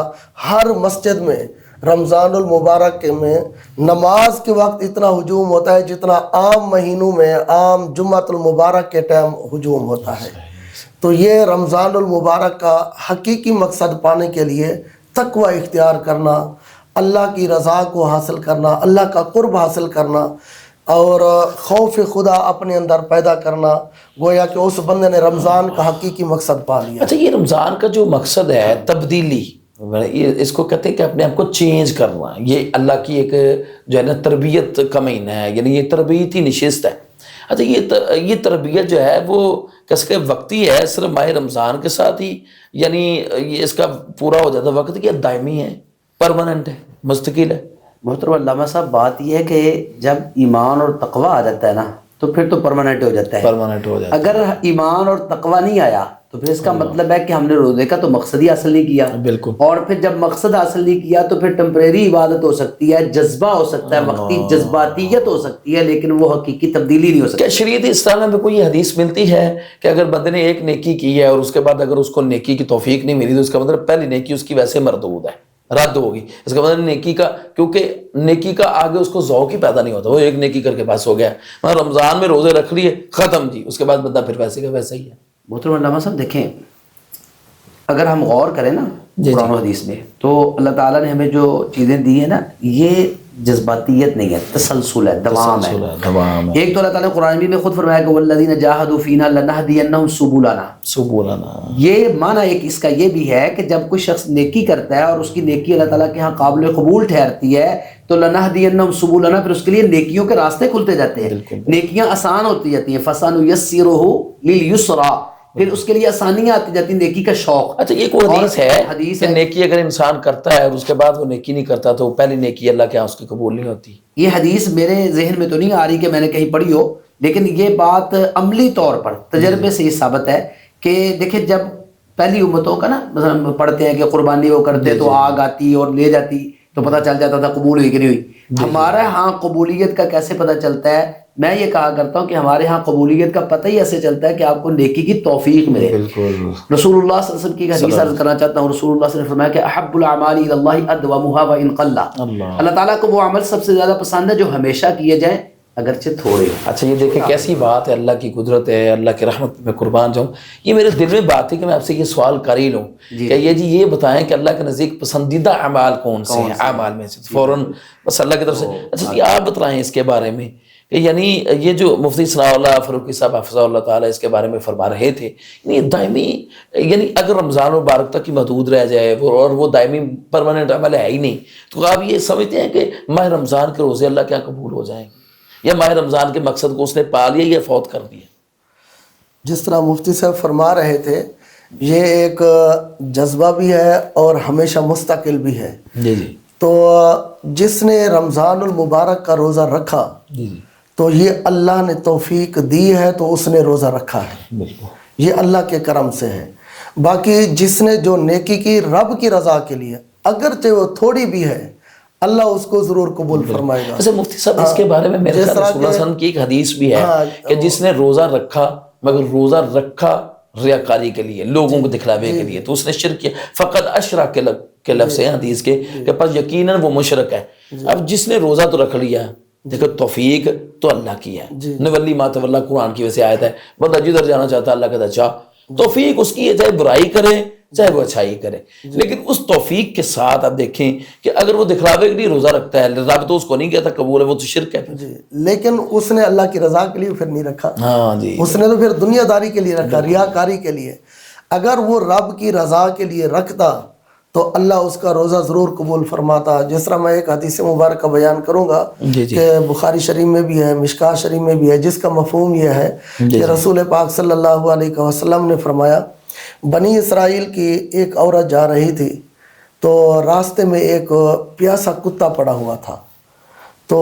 ہر مسجد میں رمضان المبارک میں نماز کے وقت اتنا ہجوم ہوتا ہے جتنا عام مہینوں میں عام جمعۃ المبارک کے ٹائم ہجوم ہوتا ہے۔ تو یہ رمضان المبارک کا حقیقی مقصد پانے کے لیے تقوی اختیار کرنا، اللہ کی رضا کو حاصل کرنا، اللہ کا قرب حاصل کرنا، اور خوف خدا اپنے اندر پیدا کرنا، گویا کہ اس بندے نے رمضان کا حقیقی مقصد پا لیا۔ اچھا، یہ رمضان کا جو مقصد ہے تبدیلی، اس کو کہتے ہیں کہ اپنے آپ کو چینج کرنا، یہ اللہ کی ایک جو ہے نا تربیت کا مہینہ ہے، یعنی یہ تربیتی نشست ہے۔ اچھا، یہ تربیت جو ہے وہ کس کے وقتی ہے، صرف ماہ رمضان کے ساتھ ہی، یعنی یہ اس کا پورا ہو جاتا وقت کیا دائمی ہے، پرماننٹ ہے، مستقل ہے؟ محترم علامہ صاحب، بات یہ ہے کہ جب ایمان اور تقوی آ جاتا ہے نا تو پھر تو پرماننٹ ہو جاتا ہے۔ پرماننٹ ہو جاتا ہے۔ اگر ایمان اور تقوی نہیں آیا تو پھر اس کا مطلب ہے کہ ہم نے روزے کا تو مقصد ہی حاصل نہیں کیا۔ بالکل۔ اور پھر جب مقصد حاصل نہیں کیا تو پھر ٹیمپریری عبادت ہو سکتی ہے، جذبہ ہو سکتا ہے، وقتی جذباتیت ہو سکتی ہے، لیکن وہ حقیقی تبدیلی نہیں ہو سکتی۔ کیا شریعت اسلام میں کوئی حدیث ملتی ہے کہ اگر بندے نے ایک نیکی کی ہے اور اس کے بعد اگر اس کو نیکی کی توفیق نہیں ملی تو اس کا مطلب پہلی نیکی اس کی ویسے مردود ہے؟ رد ہوگی. اس کا مطلب نیکی کا، کیونکہ نیکی کا آگے اس کو ذوق ہی پیدا نہیں ہوتا، وہ ایک نیکی کر کے بس ہو گیا. رمضان میں روزے رکھ لیے ختم جی، اس کے بعد بندہ پھر ویسے کا ویسا ہی ہے. محترم علامہ صاحب دیکھیں، اگر ہم غور کریں نا قرآن و حدیث میں، تو اللہ تعالیٰ نے ہمیں جو چیزیں دی ہیں نا، یہ جذباتیت نہیں ہے، تسلسل ہے، دوام ہے. ایک تو اللہ تعالیٰ نے قرآن میں خود فرمایا کہ والذین جاہدوا فینا لنہدینہم سبلنا. یہ معنی ایک اس کا یہ بھی ہے کہ جب کوئی شخص نیکی کرتا ہے اور اس کی نیکی اللہ تعالیٰ کے ہاں قابل قبول ٹھہرتی ہے تو لنہدینہم سبلنا، پھر اس کے لیے نیکیوں کے راستے کھلتے جاتے ہیں، نیکیاں آسان ہوتی جاتی ہیں. فسنیسرہ للیسرا، پھر اس کے لیے آسانیاں آتی جاتی ہیں، نیکی کا شوق. اچھا، یہ کوئی حدیث ہے کہ نیکی اگر انسان کرتا ہے اور اس کے بعد وہ نیکی نہیں کرتا تو پہلی نیکی اللہ کے ہاں اس کی قبول نہیں ہوتی؟ یہ حدیث میرے ذہن میں تو نہیں آ رہی کہ میں نے کہیں پڑھی ہو، لیکن یہ بات عملی طور پر تجربے سے یہ ثابت ہے کہ دیکھیں، جب پہلی امتوں کا نا مثلا پڑھتے ہیں کہ قربانی وہ کرتے تو آگ آتی اور لے جاتی تو پتہ چل جاتا تھا قبول ہوئی کہ نہیں ہوئی. ہمارے ہاں قبولیت کا کیسے پتہ چلتا ہے؟ میں یہ کہا کرتا ہوں کہ ہمارے ہاں قبولیت کا پتہ ہی ایسے چلتا ہے کہ آپ کو نیکی کی توفیق ملے. رسول اللہ صلی اللہ علیہ وسلم کی حدیث عرض کرنا چاہتا ہوں. رسول اللہ صلی اللہ علیہ وسلم نے فرمایا کہ احب الاعمال الی اللہ ادومها وان قل. اللہ تعالیٰ کو وہ عمل سب سے زیادہ پسند ہے جو ہمیشہ کیے جائیں اگرچہ تھوڑے. اچھا، یہ دیکھیں کیسی بات ہے، اللہ کی قدرت ہے، اللہ کی رحمت میں قربان جاؤں. یہ میرے دل میں بات ہے کہ میں آپ سے یہ سوال کر ہی لوں کہ یہ بتائیں کہ اللہ کے نزدیک پسندیدہ اعمال کون سے ہیں؟ اعمال میں سے فوراً بس اللہ کی طرف سے. اچھا، یہ آپ بتائیں اس کے بارے میں کہ یعنی یہ جو مفتی ثناء اللہ فاروقی صاحب حفظہ اللہ تعالیٰ اس کے بارے میں فرما رہے تھے، یعنی دائمی، یعنی اگر رمضان مبارک تک کی محدود رہ جائے اور وہ دائمی پرماننٹ عمل ہے ہی نہیں، تو آپ یہ سمجھتے ہیں کہ ماہ رمضان کے روزے اللہ کیا قبول ہو جائیں گے، یا ماہ رمضان کے مقصد کو اس نے پا لیا یا فوت کر دیا؟ جس طرح مفتی صاحب فرما رہے تھے، یہ ایک جذبہ بھی ہے اور ہمیشہ مستقل بھی ہے. جی جی. تو جس نے رمضان المبارک کا روزہ رکھا تو یہ اللہ نے توفیق دی ہے تو اس نے روزہ رکھا ہے، یہ اللہ کے کرم سے ہے. باقی جس نے جو نیکی کی رب کی رضا کے لیے، اگرچہ وہ تھوڑی بھی ہے، اللہ اس کو ضرور قبول فرمائے گا. ویسے مفتی صاحب اس کے بارے میں میرے خیال رسول اللہ صلی اللہ علیہ وسلم کی ایک حدیث بھی ہے کہ جس نے روزہ رکھا مگر روزہ رکھا ریاکاری کے لیے، لوگوں کو دکھلاوے کے لیے، تو اس نے شرک کیا. فقط اشرک کے لفظ ہے حدیث کے کہ پس یقیناً وہ مشرک ہے. اب جس نے روزہ تو رکھ لیا، دیکھو توفیق تو اللہ کی ہے. نولی ما تولی قرآن کی ویسے آیت ہے، بندہ جدھر جانا چاہتا ہے اللہ کہتا ہے چاہ، توفیق اس کی ہے، چاہے برائی کرے چاہے وہ اچھائی کرے. لیکن اس توفیق کے ساتھ آپ دیکھیں کہ اگر وہ دکھلاوے کے لیے روزہ رکھتا ہے، رب تو اس کو نہیں کہتا قبول ہے، وہ تو شرک ہے. لیکن اس نے اللہ کی رضا کے لیے پھر نہیں رکھا. ہاں جی، اس نے تو پھر دنیا داری کے لیے رکھا، ریاکاری کے لیے. اگر وہ رب کی رضا کے لیے رکھتا تو اللہ اس کا روزہ ضرور قبول فرماتا. جس طرح میں ایک حدیث مبارکہ بیان کروں گا کہ بخاری شریف میں بھی ہے، مشکاۃ شریف میں بھی ہے، جس کا مفہوم یہ ہے کہ رسول پاک صلی اللہ علیہ وسلم نے فرمایا، بنی اسرائیل کی ایک عورت جا رہی تھی تو راستے میں ایک پیاسا کتا پڑا ہوا تھا، تو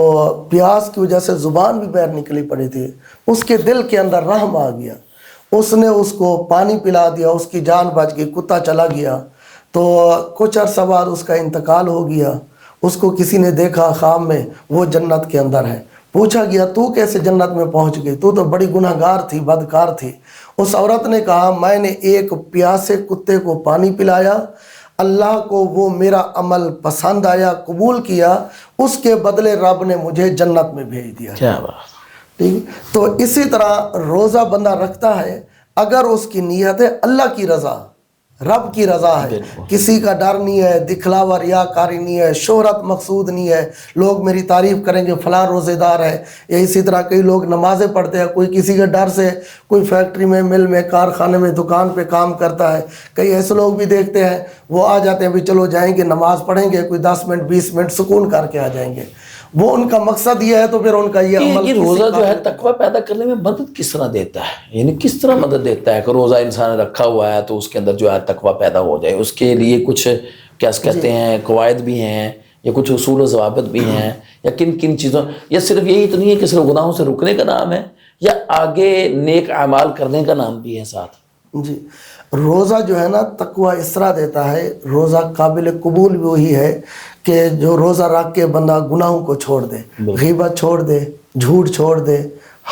پیاس کی وجہ سے زبان بھی باہر نکلی پڑی تھی. اس کے دل کے اندر رحم آ گیا، اس نے اس کو پانی پلا دیا، اس کی جان بچ گئی، کتا چلا گیا. تو کچھ عرصہ بعد اس کا انتقال ہو گیا. اس کو کسی نے دیکھا خواب میں، وہ جنت کے اندر ہے. پوچھا گیا تو کیسے جنت میں پہنچ گئی، تو بڑی گناہ گار تھی، بدکار تھی. اس عورت نے کہا، میں نے ایک پیاسے کتے کو پانی پلایا، اللہ کو وہ میرا عمل پسند آیا، قبول کیا، اس کے بدلے رب نے مجھے جنت میں بھیج دیا. کیا بات. ٹھیک. تو اسی طرح روزہ بندہ رکھتا ہے اگر اس کی نیت ہے اللہ کی رضا، رب کی رضا ہے، کسی کا ڈر نہیں ہے، دکھلاوا ریاکاری نہیں ہے، شہرت مقصود نہیں ہے، لوگ میری تعریف کریں گے فلاں روزے دار ہے. یا اسی طرح کئی لوگ نمازیں پڑھتے ہیں، کوئی کسی کے ڈر سے، کوئی فیکٹری میں، مل میں، کارخانے میں، دکان پہ کام کرتا ہے. کئی ایسے لوگ بھی دیکھتے ہیں وہ آ جاتے ہیں بھی چلو جائیں گے نماز پڑھیں گے، کوئی 10 منٹ 20 منٹ سکون کر کے آ جائیں گے. وہ ان کا مقصد یہ ہے تو پھر ان کا یہ عمل. یہ روزہ جو ہے تقویٰ پیدا کرنے میں مدد کس طرح دیتا ہے؟ یعنی کس طرح مدد دیتا ہے کہ روزہ انسان رکھا ہوا ہے تو اس کے اندر جو ہے تقویٰ پیدا ہو جائے؟ اس کے لیے کچھ کیا کہتے ہیں قواعد بھی ہیں یا کچھ اصول و ضوابط بھی ہیں، یا کن کن چیزوں، یا صرف یہی تو نہیں ہے کہ صرف گناہوں سے رکنے کا نام ہے، یا آگے نیک اعمال کرنے کا نام بھی ہے ساتھ؟ جی، روزہ جو ہے نا تقویٰ اس طرح دیتا ہے. روزہ قابل قبول بھی وہی ہے کہ جو روزہ رکھ کے بندہ گناہوں کو چھوڑ دے، غیبت چھوڑ دے، جھوٹ چھوڑ دے،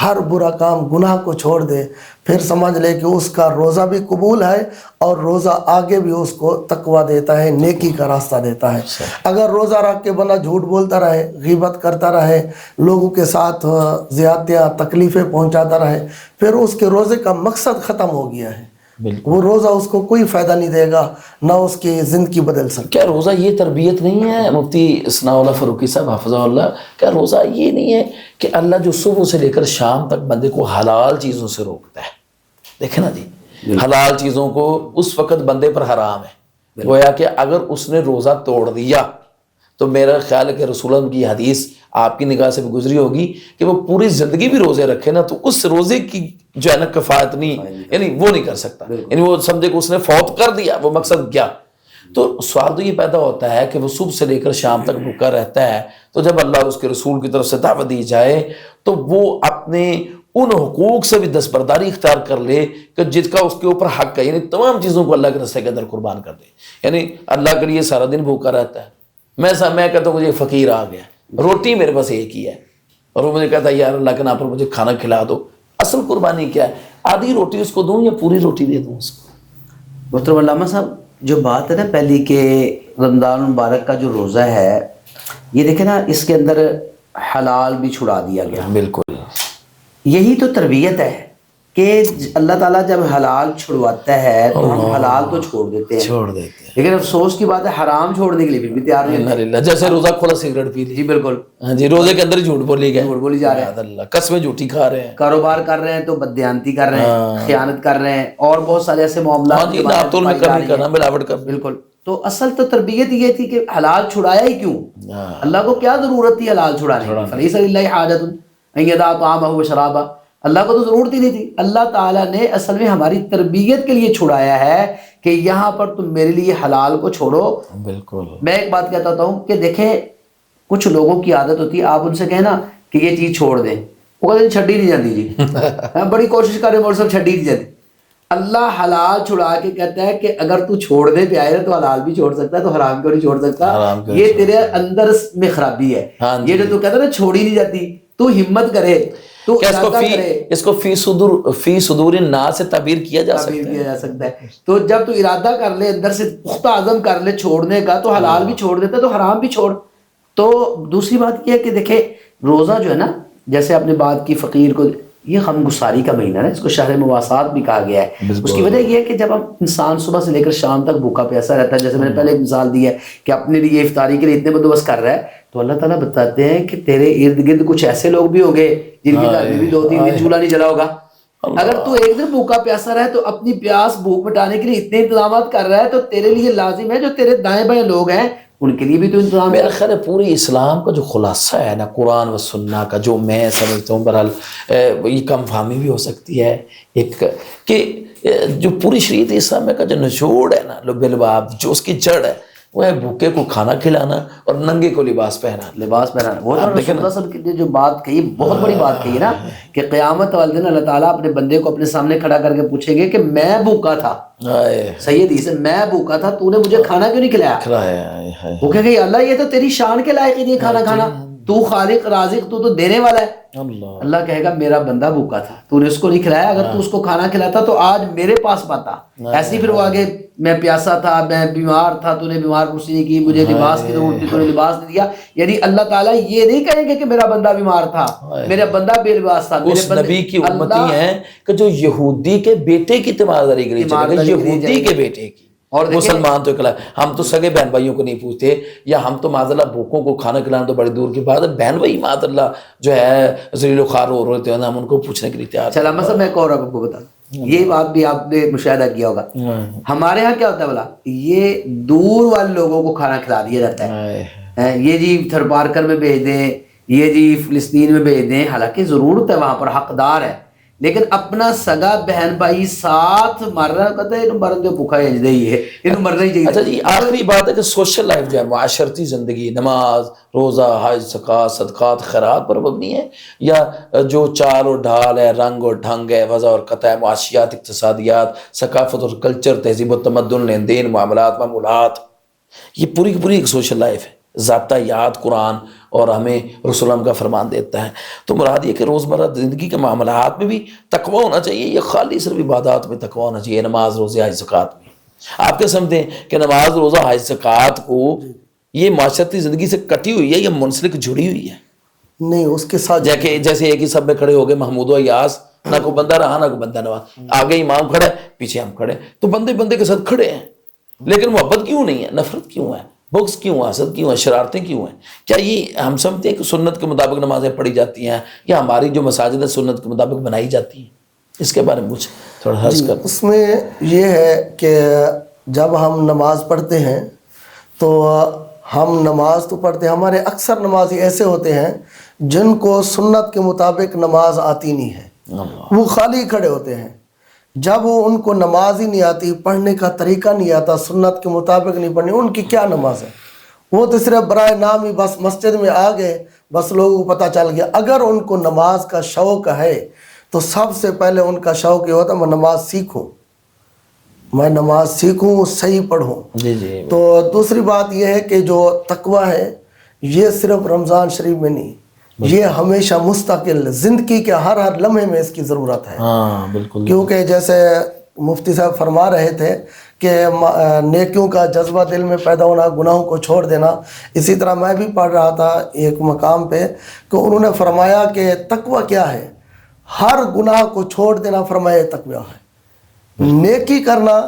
ہر برا کام گناہ کو چھوڑ دے، پھر سمجھ لے کہ اس کا روزہ بھی قبول ہے اور روزہ آگے بھی اس کو تقویٰ دیتا ہے، نیکی کا راستہ دیتا ہے۔ اگر روزہ رکھ کے بندہ جھوٹ بولتا رہے، غیبت کرتا رہے، لوگوں کے ساتھ زیادتیاں تکلیفیں پہنچاتا رہے، پھر اس کے روزے کا مقصد ختم ہو گیا ہے۔ وہ روزہ اس کو کوئی فائدہ نہیں دے گا، نہ اس کی زندگی بدل سکتا۔ کیا روزہ یہ تربیت نہیں ہے مفتی ثناء اللہ فاروقی صاحب حفظہ اللہ، کیا روزہ یہ نہیں ہے کہ اللہ جو صبح سے لے کر شام تک بندے کو حلال چیزوں سے روکتا ہے؟ دیکھیں نا جی، حلال چیزوں کو اس وقت بندے پر حرام ہے، گویا کہ اگر اس نے روزہ توڑ دیا تو میرا خیال ہے کہ رسول اللہ کی حدیث آپ کی نگاہ سے بھی گزری ہوگی کہ وہ پوری زندگی بھی روزے رکھے نا تو اس روزے کی جو ہے نا کفایت نہیں، یعنی وہ نہیں کر سکتا، یعنی وہ سمجھے کہ اس نے فوت کر دیا، وہ مقصد کیا۔ تو سوال تو یہ پیدا ہوتا ہے کہ وہ صبح سے لے کر شام تک بھوکا رہتا ہے، تو جب اللہ اور اس کے رسول کی طرف سے دعوت دی جائے تو وہ اپنے ان حقوق سے بھی دستبرداری اختیار کر لے کہ جس کا اس کے اوپر حق ہے، یعنی تمام چیزوں کو اللہ کے راستے کے اندر قربان کر دے۔ یعنی اللہ کے لیے سارا دن بھوکا رہتا ہے، میں کہتا ہوں مجھے فقیر آ گیا، روٹی میرے پاس ایک ہی ہے، اور وہ مجھے کہتا ہے یار اللہ کے نام پر مجھے کھانا کھلا دو، اصل قربانی کیا ہے؟ آدھی روٹی اس کو دوں یا پوری روٹی دے دوں اس کو؟ محترم علامہ صاحب، جو بات ہے نا پہلی کہ رمضان مبارک کا جو روزہ ہے، یہ دیکھیں نا اس کے اندر حلال بھی چھڑا دیا گیا۔ بالکل یہی تو تربیت ہے کہ اللہ تعالیٰ جب حلال چھڑواتا ہے تو ہم حلال تو چھوڑ دیتے ہیں، چھوڑ دیتے ہیں، لیکن افسوس کی بات ہے حرام چھوڑنے کے لیے پھر بھی تیار نہیں ہوتے۔ الحمدللہ، جیسے روزہ کھولا سگریٹ پی لی، جی بالکل، ہاں جی، روزے کے اندر جھوٹ بولی گئے، جھوٹ بولی جا رہے ہیں، اللہ قسمیں جھوٹی کھا رہے ہیں، کاروبار کر رہے ہیں تو بددیانتی کر رہے ہیں، خیانت کر رہے ہیں، اور بہت سارے ایسے معاملات ہاں جی، ناپتول میں کمی کرنا، ملاوٹ کرنا۔ بالکل۔ تو اصل تو تربیت یہ تھی کہ حلال چھڑایا ہی کیوں؟ اللہ کو کیا ضرورت تھی حلال چھڑانے کی؟ فلیس للہ حاجۃ ان یدع طعامہ وشرابہ، اللہ کو تو ضرورت ہی نہیں تھی۔ اللہ تعالیٰ نے اصل میں ہماری تربیت کے لیے چھڑایا ہے کہ یہاں پر تم میرے لیے حلال کو چھوڑو۔ بالکل۔ میں ایک بات کہتا ہوں کہ دیکھیں کچھ لوگوں کی عادت ہوتی ہے، آپ ان سے کہنا کہ یہ چیز چھوڑ دیں، وہ کہتے ہیں چھڈی نہیں جاتی جی، بڑی کوشش کر رہے مول صاحب چھڈی نہیں جاتی۔ اللہ حلال چھڑا کے کہتا ہے کہ اگر تو چھوڑنے پہ آئے تو حلال بھی چھوڑ سکتا ہے، تو حرام کیوں نہیں چھوڑ سکتا؟ یہ تیرے اندر میں خرابی ہے۔ یہ جو تو کہتا ہے نا چھوڑی نہیں جاتی، تو ہمت کرے، تو اس کو فی صدور الناس سے تعبیر کیا جا سکتا ہے۔ تو جب تو ارادہ کر لے، اندر سے پختہ عزم کر لے چھوڑنے کا، تو حلال بھی چھوڑ دیتا ہے تو حرام بھی چھوڑ۔ تو دوسری بات یہ ہے کہ دیکھیں روزہ جو ہے نا، جیسے آپ نے بات کی فقیر کو، یہ غم گساری کا مہینہ ہے، اس کو شہر مواسات بھی کہا گیا ہے۔ اس کی وجہ یہ ہے کہ جب ہم انسان صبح سے لے کر شام تک بھوکا پیاسا رہتا ہے، جیسے میں نے پہلے ایک مثال دی ہے کہ اپنے لیے افطاری کے لیے اتنے بندوبست کر رہا ہے، تو اللہ تعالیٰ بتاتے ہیں کہ تیرے ارد گرد کچھ ایسے لوگ بھی ہوں گے جن کے گھر میں بھی 2-3 دن چولہا نہیں جلا ہوگا۔ اگر تو ایک دن بھوکا پیاسا رہے تو اپنی پیاس بھوک مٹانے کے لیے اتنے انتظامات کر رہا ہے، تو تیرے لیے لازم ہے جو تیرے دائیں بائیں لوگ ہیں ان کے لیے بھی تو انتظام۔ میرا خیال ہے پوری اسلام کا جو خلاصہ ہے نا قرآن و سنہ کا، جو میں سمجھتا ہوں بہرحال یہ کم فہمی بھی ہو سکتی ہے ایک، کہ جو پوری شریعت اسلام کا جو نچوڑ ہے نا بالباب، جو اس کی جڑ ہے وہ ہے بھوکے کو کھانا کھلانا اور ننگے کو لباس پہنانا۔ وہ رسول اللہ صلی اللہ علیہ وسلم کی جو بات کہی، بہت بڑی بات کہی نا، کہ قیامت والے دن اللہ تعالیٰ اپنے بندے کو اپنے سامنے کھڑا کر کے پوچھیں گے کہ میں بھوکا تھا، صحیح حدیث ہے، میں بھوکا تھا، تو نے مجھے کھانا کیوں نہیں کھلایا؟ وہ کہے گا اللہ یہ تو تیری شان کے لائق ہی نہیں کھانا کھانا، تو خالق رازق، تو دینے والا ہے۔ اللہ کہے گا میرا بندہ بھوکا تھا، تو نے اس کو نہیں کھلایا، اگر تو اس کو کھانا کھلاتا تو آج میرے پاس پاتا۔ ایسے ہی پھر وہ آگے، میں پیاسا تھا، میں بیمار تھا، تو نے بیمار پرسی نہیں کی، مجھے لباس کی ضرورت تھی، تو نے لباس نہیں دیا۔ یعنی اللہ تعالیٰ یہ نہیں کہیں گے کہ میرا بندہ بیمار تھا، میرا بندہ بے لباس تھا۔ اس نبی کی امتی ہیں کہ جو یہودی کے بیٹے کی تیمارداری کری چاہے، یہودی کے بیٹے کی، اور مسلمان تو اکلا، ہم تو سگے بہن بھائیوں کو نہیں پوچھتے، یا ہم تو معاذ اللہ بھوکوں کو کھانا کھلانا تو بڑی دور کی بات ہے، بہن بھائی معاذ اللہ جو ہے ذلیل و خوار ہو رہے تھے نا، ہم ان کو پوچھنے کے لیے تیار۔ چلا مثلا میں ایک اور آپ کو بتا، یہ بات بھی آپ نے مشاہدہ کیا ہوگا، ہمارے ہاں کیا ہوتا ہے بولا، یہ دور والے لوگوں کو کھانا کھلا دیا جاتا ہے، یہ جی تھر پارکر میں بھیج دیں، یہ جی فلسطین میں بھیج دیں، حالانکہ ضرورت ہے، وہاں پر حقدار ہے، لیکن اپنا سگا بہن بھائی ساتھ مر رہا کہتا ہے انہوں مرن جو بھوکا اجدے ہی ہے، انہوں مرنا ہی چاہیے۔ اچھا جی، آخری بات ہے کہ سوشل لائف جو ہے، معاشرتی زندگی، نماز، روزہ، حج، زکوٰۃ، صدقات، خیرات پر مبنی ہے، یا جو چال اور ڈھال ہے، رنگ اور ڈھنگ ہے، وضع اور قطع ہے، معاشیات، اقتصادیات، ثقافت اور کلچر، تہذیب و تمدن، لین دین، معاملات، معمولات، یہ پوری کی پوری ایک سوشل لائف ہے۔ ضابطہ یاد قرآن اور ہمیں رسول اللہ کا فرمان دیتا ہے. تو مراد یہ کہ روزمرہ زندگی کے معاملات میں بھی تقوی ہونا چاہیے. یہ خالی صرف عبادات میں تقوی ہونا چاہیے, نماز روزے حج زکوٰۃ میں. آپ کیا سمجھتے ہیں کہ نماز روزہ حج زکوٰۃ کو یہ معاشرتی زندگی سے کٹی ہوئی ہے یا منسلک جڑی ہوئی ہے؟ نہیں, اس کے ساتھ جیسے ایک ہی سب میں کھڑے ہو گئے محمود و ایاز, نہ کوئی بندہ رہا نہ کوئی بندہ نواز, آگے امام کھڑا ہے پیچھے ہم کھڑے, تو بندے بندے کے ساتھ کھڑے ہیں, لیکن محبت کیوں نہیں ہے, نفرت کیوں ہے, بغض کیوں ہے, حسد کیوں ہے, شرارتیں کیوں ہیں؟ کیا یہ ہم سمجھتے ہیں کہ سنت کے مطابق نمازیں پڑھی جاتی ہیں یا ہماری جو مساجد ہے سنت کے مطابق بنائی جاتی ہیں؟ اس کے بارے میں کچھ تھوڑا حرض کر. اس میں یہ ہے کہ جب ہم نماز پڑھتے ہیں تو ہم نماز تو پڑھتے ہیں, ہمارے اکثر نمازی ایسے ہوتے ہیں جن کو سنت کے مطابق نماز آتی نہیں ہے, وہ خالی کھڑے ہوتے ہیں. جب وہ ان کو نماز ہی نہیں آتی, پڑھنے کا طریقہ نہیں آتا, سنت کے مطابق نہیں پڑھنی, ان کی کیا نماز ہے؟ وہ تو صرف برائے نام ہی بس مسجد میں آ گئے, بس لوگوں کو پتہ چل گیا. اگر ان کو نماز کا شوق ہے تو سب سے پہلے ان کا شوق یہ ہوتا ہے میں نماز سیکھوں, میں نماز سیکھوں, صحیح پڑھوں. جی تو دوسری بات یہ ہے کہ جو تقوی ہے یہ صرف رمضان شریف میں نہیں, یہ ہمیشہ مستقل زندگی کے ہر لمحے میں اس کی ضرورت ہے. ہاں بالکل. کیونکہ جیسے مفتی صاحب فرما رہے تھے کہ نیکیوں کا جذبہ دل میں پیدا ہونا, گناہوں کو چھوڑ دینا. اسی طرح میں بھی پڑھ رہا تھا ایک مقام پہ کہ انہوں نے فرمایا کہ تقوی کیا ہے, ہر گناہ کو چھوڑ دینا فرمایا تقوی ہے. نیکی کرنا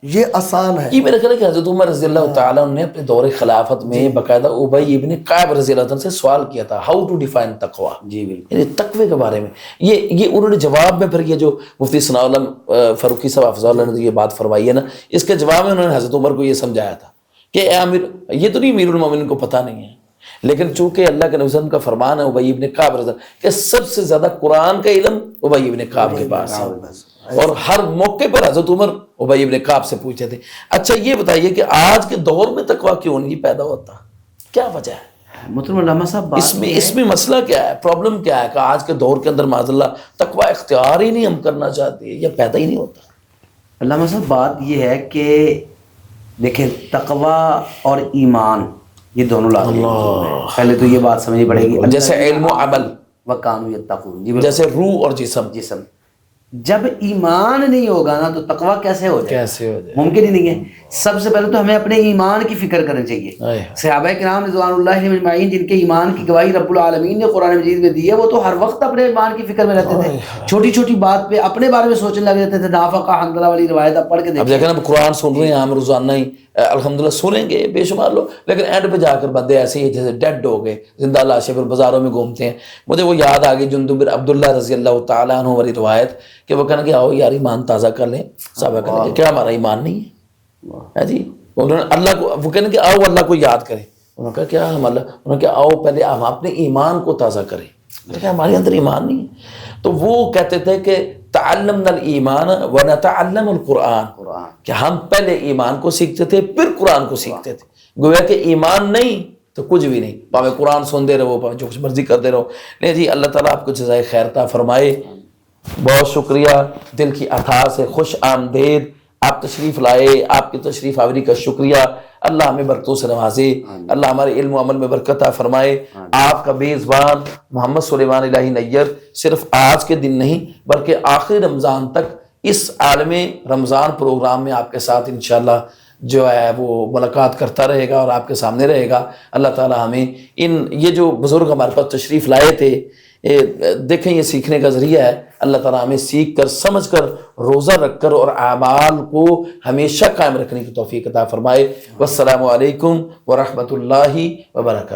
یہ آسان ہے. یہ میرا خیال ہے کہ حضرت عمر رضی اللہ تعالیٰ نے اپنے دور خلافت میں باقاعدہ ابی ابن کعب رضی اللہ عنہ سے سوال کیا تھا, ہاؤ ٹو ڈیفائن تقوی. جی بالکل, یعنی تقوی کے بارے میں یہ انہوں نے جواب میں پھر یہ جو مفتی ثناء اللہ فاروقی صاحب حفظہ اللہ نے یہ بات فرمائی ہے نا, اس کے جواب میں انہوں نے حضرت عمر کو یہ سمجھایا تھا کہ اے امیر, یہ تو نہیں امیر المومنین کو پتہ نہیں ہے, لیکن چونکہ اللہ کے نبی صلی اللہ علیہ وسلم کا فرمان ہے ابی ابن کعب رضی اللہ کہ سب سے زیادہ قرآن کا علم ابی ابن کعب کے پاس ہے, اور ہر موقع پر حضرت عمر ابی ابن کعب سے پوچھتے تھے. اچھا یہ بتائیے کہ آج کے دور میں تقویٰ کیوں نہیں پیدا ہوتا, کیا وجہ ہے؟ محترم علامہ صاحب اس میں مسئلہ کیا ہے, پرابلم کیا ہے کہ آج کے دور کے اندر معاذ اللہ تقویٰ اختیار ہی نہیں ہم کرنا چاہتے یا پیدا ہی نہیں ہوتا؟ علامہ صاحب بات یہ ہے کہ دیکھیں تقویٰ اور ایمان یہ دونوں لازمی ہیں. پہلے تو یہ بات سمجھنی پڑے گی, جیسے علم و عمل وَكَانُوا يَتَّقُونَ, جی جیسے روح اور جسم. جب ایمان نہیں ہوگا نا تو تقویٰ کیسے ہو جائے؟ ممکن ہی نہیں ہے. سب سے پہلے تو ہمیں اپنے ایمان کی فکر کرنی چاہیے. صحابہ کرام رضوان اللہ علیہم اجمعین جن کے ایمان کی گواہی رب العالمین نے قرآن مجید میں دی ہے, وہ تو ہر وقت اپنے ایمان کی فکر میں رہتے تھے, چھوٹی چھوٹی بات پہ اپنے بارے میں سوچنے لگ جاتے تھے. نافقہ حنظلہ والی روایت آپ پڑھ کے دیکھیں. اب دیکھیں نا قرآن سن رہے ہیں ہم روزانہ ہی الحمدللہ سنیں گے بے شمار لوگ, لیکن اینڈ پہ جا کر بندے ایسے ہی جیسے ڈیڈ ہو گئے, زندہ لاشیں پھر بازاروں میں گھومتے ہیں. مجھے وہ یاد آ گئی جندب بن عبداللہ رضی اللہ تعالیٰ عنہ والی روایت کہ وہ کہنا کہ آؤ یار ایمان تازہ کر لیں. صحابہ کہنے کہ کیا ہمارا ایمان نہیں ہے جی؟ انہوں نے اللہ کو, وہ کہنے کہ آؤ اللہ کو یاد کریں. انہوں نے کہا کیا ہم اللہ, انہوں نے کہا آؤ پہلے ہم اپنے ایمان کو تازہ کریں. کہ ہمارے اندر ایمان نہیں ہے. تو وہ کہتے تھے کہ تعلمنا الایمان ونتعلم القرآن, کہ ہم پہلے ایمان کو سیکھتے تھے پھر قرآن کو سیکھتے تھے. گویا کہ ایمان نہیں تو کچھ بھی نہیں, پاوے قرآن سنتے رہو پاوے جو کچھ مرضی کرتے رہو. نہیں جی, اللہ تعالیٰ آپ کو جزائے خیر عطا فرمائے. بہت شکریہ, دل کی عطا سے خوش آمدید, آپ تشریف لائے, آپ کی تشریف آوری کا شکریہ. اللہ ہمیں برکتوں سے نوازے, اللہ ہمارے علم و عمل میں برکت عطا فرمائے. آپ کا بے زبان محمد سلیمان الہی نیّر صرف آج کے دن نہیں بلکہ آخری رمضان تک اس عالم رمضان پروگرام میں آپ کے ساتھ انشاءاللہ جو ہے وہ ملاقات کرتا رہے گا اور آپ کے سامنے رہے گا. اللہ تعالی ہمیں یہ جو بزرگ ہمارے پاس تشریف لائے تھے, دیکھیں یہ سیکھنے کا ذریعہ ہے. اللہ تعالیٰ ہمیں سیکھ کر سمجھ کر روزہ رکھ کر اور اعمال کو ہمیشہ قائم رکھنے کی توفیق عطا فرمائے. والسلام علیکم ورحمۃ اللہ وبرکاتہ.